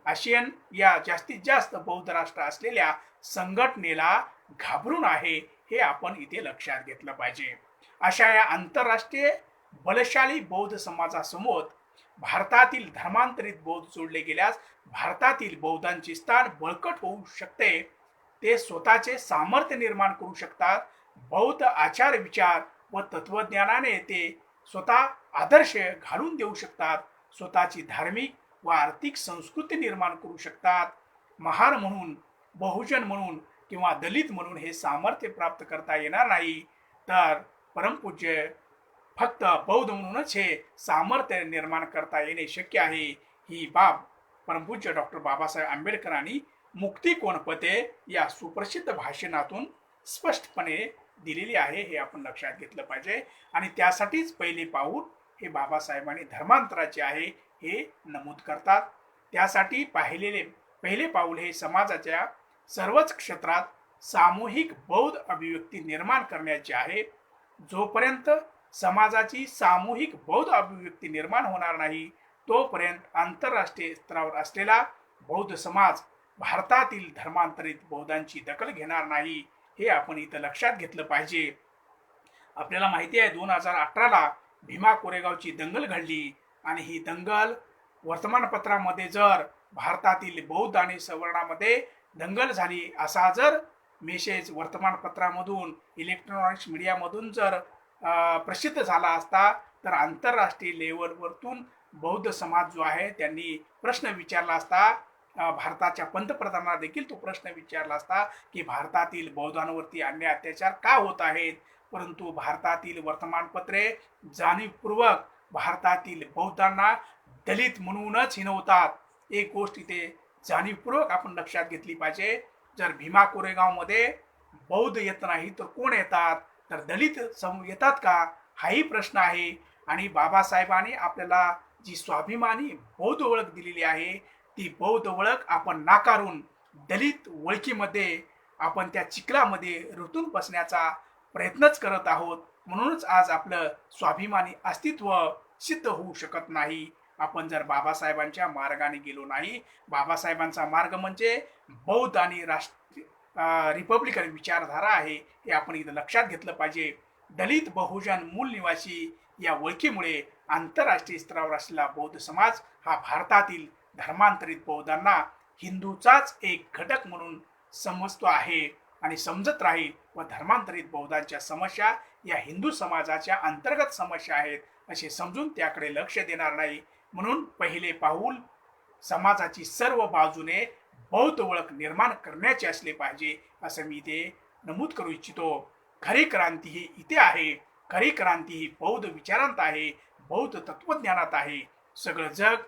आशियन या जास्तीत जास्त बौद्ध राष्ट्र असलेल्या संघटनेला घाबरून आहे, हे आपण इथे लक्षात घेतलं पाहिजे. अशा या आंतरराष्ट्रीय बलशाली बौद्ध समाजासमोर भारतातील धर्मांतरित बौद्ध जोडले गेल्यास भारतातील बौद्धांचे स्थान बळकट होऊ शकते. ते स्वतःचे सामर्थ्य निर्माण करू शकतात. बौद्ध आचार विचार व तत्वज्ञानाने ते स्वतः आदर्श घालून देऊ शकतात. स्वतःची धार्मिक व आर्थिक संस्कृती निर्माण करू शकतात. महार म्हणून, बहुजन म्हणून किंवा दलित म्हणून हे सामर्थ्य प्राप्त करता येणार नाही, तर परमपूज्य फक्त बौद्ध म्हणूनच हे सामर्थ्य निर्माण करता येणे शक्य आहे. ही बाब परमपूज्य डॉक्टर बाबासाहेब आंबेडकरांनी मुक्ती कोणपते या सुप्रसिद्ध भाषणातून स्पष्टपणे दिलेली आहे, हे आपण लक्षात घेतलं पाहिजे. आणि त्यासाठीच पहिले पाऊल हे बाबासाहेबांनी धर्मांतराचे आहे हे नमूद करतात. त्यासाठी पहिले पाऊल हे समाजाच्या सर्वच क्षेत्रात सामूहिक बौद्ध अभिव्यक्ती निर्माण करण्याचे आहे. जोपर्यंत समाजाची सामूहिक बौद्ध अभिव्यक्ती निर्माण होणार नाही तोपर्यंत आंतरराष्ट्रीय स्तरावर असलेला बौद्ध समाज भारतातील धर्मांतरित बौद्धांची दखल घेणार नाही, हे आपण इथं लक्षात घेतलं पाहिजे. आपल्याला माहिती आहे 2018 ला भीमा कोरेगावची दंगल घडली आणि ही दंगल वर्तमानपत्रामध्ये जर भारतातील बौद्ध आणि सवर्णामध्ये दंगल झाली असा जर मेसेज वर्तमानपत्रामधून, इलेक्ट्रॉनिक्स मीडियामधून जर प्रसिद्ध झाला असता तर आंतरराष्ट्रीय लेवलवरतून बौद्ध समाज जो आहे त्यांनी प्रश्न विचारला असता. भारताच्या पंतप्रधानांना देखील तो प्रश्न विचारला असता की भारतातील बौद्धांवरती अन्याय अत्याचार का होत आहेत. परंतु भारतातील वर्तमानपत्रे जाणीवपूर्वक भारतातील बौद्धांना दलित म्हणूनच हिणवतात. एक गोष्ट इथे जाणीवपूर्वक आपण लक्षात घेतली पाहिजे. जर भीमा कोरेगावमध्ये बौद्ध येत नाही तर कोण येतात, तर दलित येतात का, हाही प्रश्न आहे. आणि बाबासाहेबांनी आपल्याला जी स्वाभिमानी बौद्ध ओळख दिलेली आहे ती बौद्ध ओळख आपण नाकारून दलित ओळखीमध्ये आपण त्या चिखलामध्ये रुतून बसण्याचा प्रयत्नच करत आहोत. म्हणूनच आज आपलं स्वाभिमानी अस्तित्व सिद्ध होऊ शकत नाही आपण जर बाबासाहेबांच्या मार्गाने गेलो नाही. बाबासाहेबांचा मार्ग म्हणजे बौद्ध आणि रिपब्लिकन विचारधारा आहे, हे आपण इथं लक्षात घेतलं पाहिजे. दलित, बहुजन, मूल निवासी या ओळखीमुळे आंतरराष्ट्रीय स्तरावर असलेला बौद्ध समाज हा भारतातील धर्मांतरित बौद्धांना हिंदूचाच एक घटक म्हणून समजतो आहे आणि समजत राहील. व धर्मांतरित बौद्धांच्या समस्या या हिंदू समाजाच्या अंतर्गत समस्या आहेत असे समजून त्याकडे लक्ष देणार नाही. म्हणून पहिले पाऊल समाजाची सर्व बाजूने बौद्ध ओळख निर्माण करण्याचे असले पाहिजे असं मी इथे नमूद करू इच्छितो. खरी क्रांती ही इथे आहे. खरी क्रांती ही बौद्ध विचारांत आहे, बौद्ध तत्वज्ञानात आहे. सगळं जग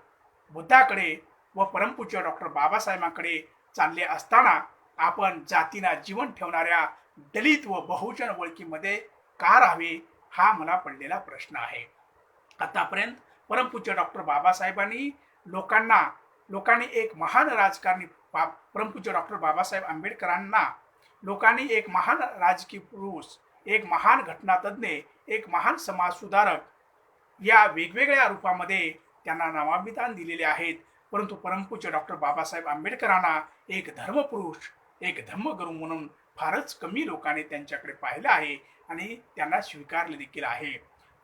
बुद्धाकडे व परमपूज्य डॉक्टर बाबासाहेबांकडे चालले असताना आपण जातीना जीवन ठेवणाऱ्या दलित व बहुजन ओळखीमध्ये का राहावे, हा मला पडलेला प्रश्न आहे. आतापर्यंत परमपूज्य डॉक्टर बाबासाहेबांनी लोकांनी एक महान राजकारणी परमपूज्य डॉक्टर बाबासाहेब आंबेडकरांना लोकांनी एक महान राजकीय पुरुष, एक महान घटनातज्ञ, एक महान समाज सुधारक या वेगवेगळ्या रूपामध्ये त्यांना नामाभिमान दिलेले आहेत. परंतु परमपूज्य डॉक्टर बाबासाहेब आंबेडकरांना एक धर्मपुरुष, एक धम्मगुरू म्हणून फारच कमी लोकांनी त्यांच्याकडे पाहिलं आहे आणि त्यांना स्वीकारले देखील आहे.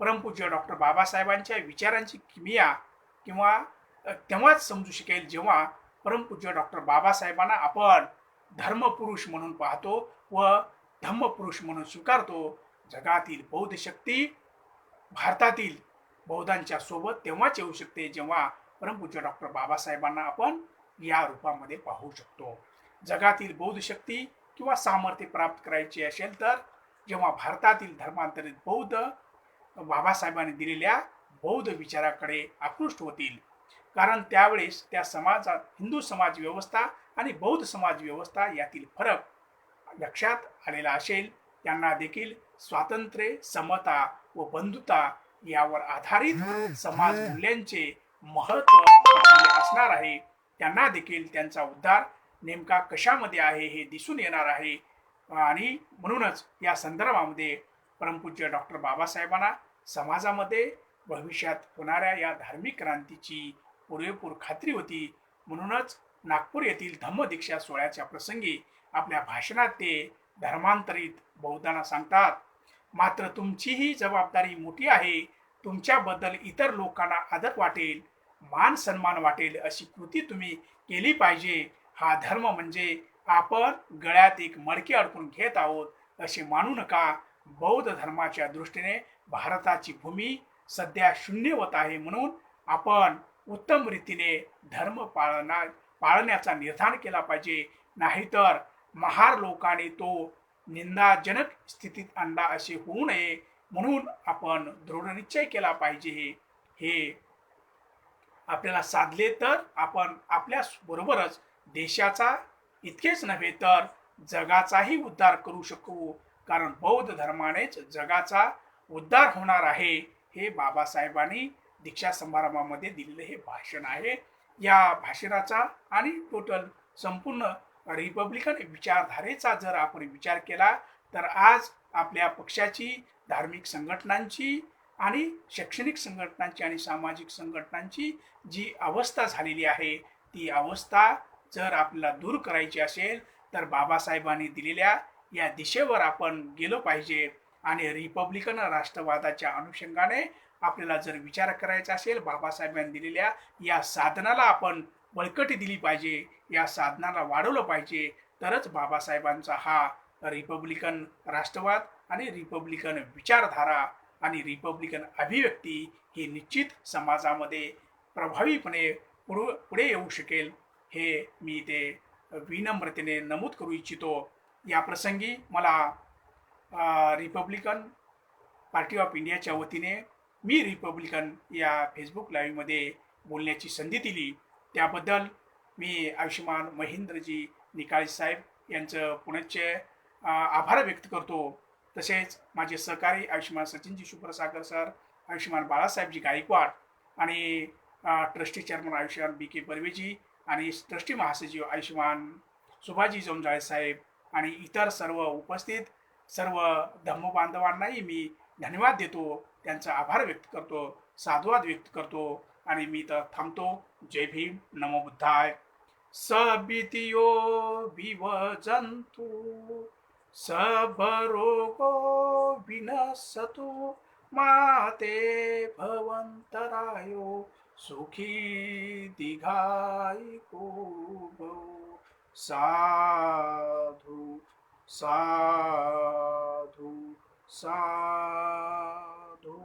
परमपूज्य डॉक्टर बाबासाहेबांच्या विचारांची किमया किंवा तेव्हाच समजू शकेल जेव्हा परमपूज्य डॉक्टर बाबासाहेबांना आपण धर्मपुरुष म्हणून पाहतो व धम्मपुरुष म्हणून स्वीकारतो. जगातील बौद्ध शक्ती भारतातील बौद्धांच्या सोबत तेव्हाच येऊ शकते जेव्हा परमपूज्य डॉक्टर बाबासाहेबांना आपण या रूपामध्ये पाहू शकतो. जगातील बौद्ध शक्ती किंवा सामर्थ्य प्राप्त करायची असेल तर जेव्हा भारतातील धर्मांतरित बौद्ध बाबासाहेबांनी दिलेल्या बौद्ध विचाराकडे आकृष्ट होतील. कारण त्यावेळेस त्या समाजात हिंदू समाज व्यवस्था आणि बौद्ध समाज व्यवस्था यातील फरक लक्षात आलेला असेल. त्यांना देखील स्वातंत्र्य, समता व बंधुता यावर आधारित समाज मूल्यांचे महत्त्व असणार आहे. त्यांना देखील त्यांचा उद्धार नेमका कशामध्ये आहे हे दिसून येणार आहे. आणि म्हणूनच या संदर्भामध्ये परमपूज्य डॉक्टर बाबासाहेबांना समाजामध्ये भविष्यात होणाऱ्या या धार्मिक क्रांतीची पुरेपूर खात्री होती. म्हणूनच नागपूर येथील धम्मदीक्षा सोहळ्याच्या प्रसंगी आपल्या भाषणात ते धर्मांतरित बौद्धांना सांगतात, मात्र तुमचीही जबाबदारी मोठी आहे. तुमच्याबद्दल इतर लोकांना आदर वाटेल, मान सन्मान वाटेल अशी कृती तुम्ही केली पाहिजे. हा धर्म म्हणजे आपण गळ्यात एक मडके अडकून घेत आहोत असे मानू नका. बौद्ध धर्माच्या दृष्टीने भारताची भूमी सध्या शून्यवत आहे. म्हणून आपण उत्तम रीतीने धर्म पाळण्याचा निर्धार केला पाहिजे. नाहीतर महार लोकांनी तो निंदाजनक स्थितीत आणला असे होऊ नये. म्हणून आपण दृढ निश्चय केला पाहिजे. हे आपल्याला साधले तर आपण आपल्या बरोबरच देशाचा इतकेच नव्हे तर जगाचाही उद्धार करू शकू. कारण बौद्ध धर्मानेच जगाचा उद्धार होणार आहे. हे बाबासाहेबांनी दीक्षा समारंभामध्ये दिलेले हे भाषण आहे. या भाषणाचा आणि टोटल संपूर्ण रिपब्लिकन विचारधारेचा जर आपण विचार केला तर आज आपल्या पक्षाची, धार्मिक संघटनांची आणि शैक्षणिक संघटनांची आणि सामाजिक संघटनांची जी अवस्था झालेली आहे ती अवस्था जर आपल्याला दूर करायची असेल तर बाबासाहेबांनी दिलेल्या या दिशेवर आपण गेलो पाहिजे. आणि रिपब्लिकन राष्ट्रवादाच्या अनुषंगाने आपल्याला जर विचार करायचा असेल, बाबासाहेबांनी दिलेल्या या साधनाला आपण बळकटी दिली पाहिजे, या साधनाला वाढवलं पाहिजे. तरच बाबासाहेबांचा हा रिपब्लिकन राष्ट्रवाद आणि रिपब्लिकन विचारधारा आणि रिपब्लिकन अभिव्यक्ती ही निश्चित समाजामध्ये प्रभावीपणे पुढे येऊ शकेल. हे मी ते विनम्रतेने नमूद करू इच्छितो. या प्रसंगी मला रिपब्लिकन पार्टी ऑफ इंडियाच्या वतीने मी रिपब्लिकन या फेसबुक लाईव्हमध्ये बोलण्याची संधी दिली त्याबद्दल मी आयुष्यमान महेंद्रजी निकाळजे साहेब यांचं पुनश्च आभार व्यक्त करतो. तसेच माझे सहकारी आयुष्यमान सचिनजी शुभ्रसागर सर, आयुष्यमान बाळासाहेबजी गायकवाड आणि ट्रस्टी चेअरमन आयुष्यमान बी के बर्वेजी आणि ट्रस्टी महासचिव आयुष्यमान सुभाजी जोंजाळे साहेब आणि इतर सर्व उपस्थित सर्व धम्मबांधवांनाही मी धन्यवाद देतो, त्यांचा आभार व्यक्त करतो, साधुवाद व्यक्त करतो आणि मी तर थांबतो. जय भीम, नमो बुद्धाय. सबितियो विवजन्तु सबरोगो विनशतु माते भवन्तरायो सुखी दीर्घायुको भव. साधु साधु साधु.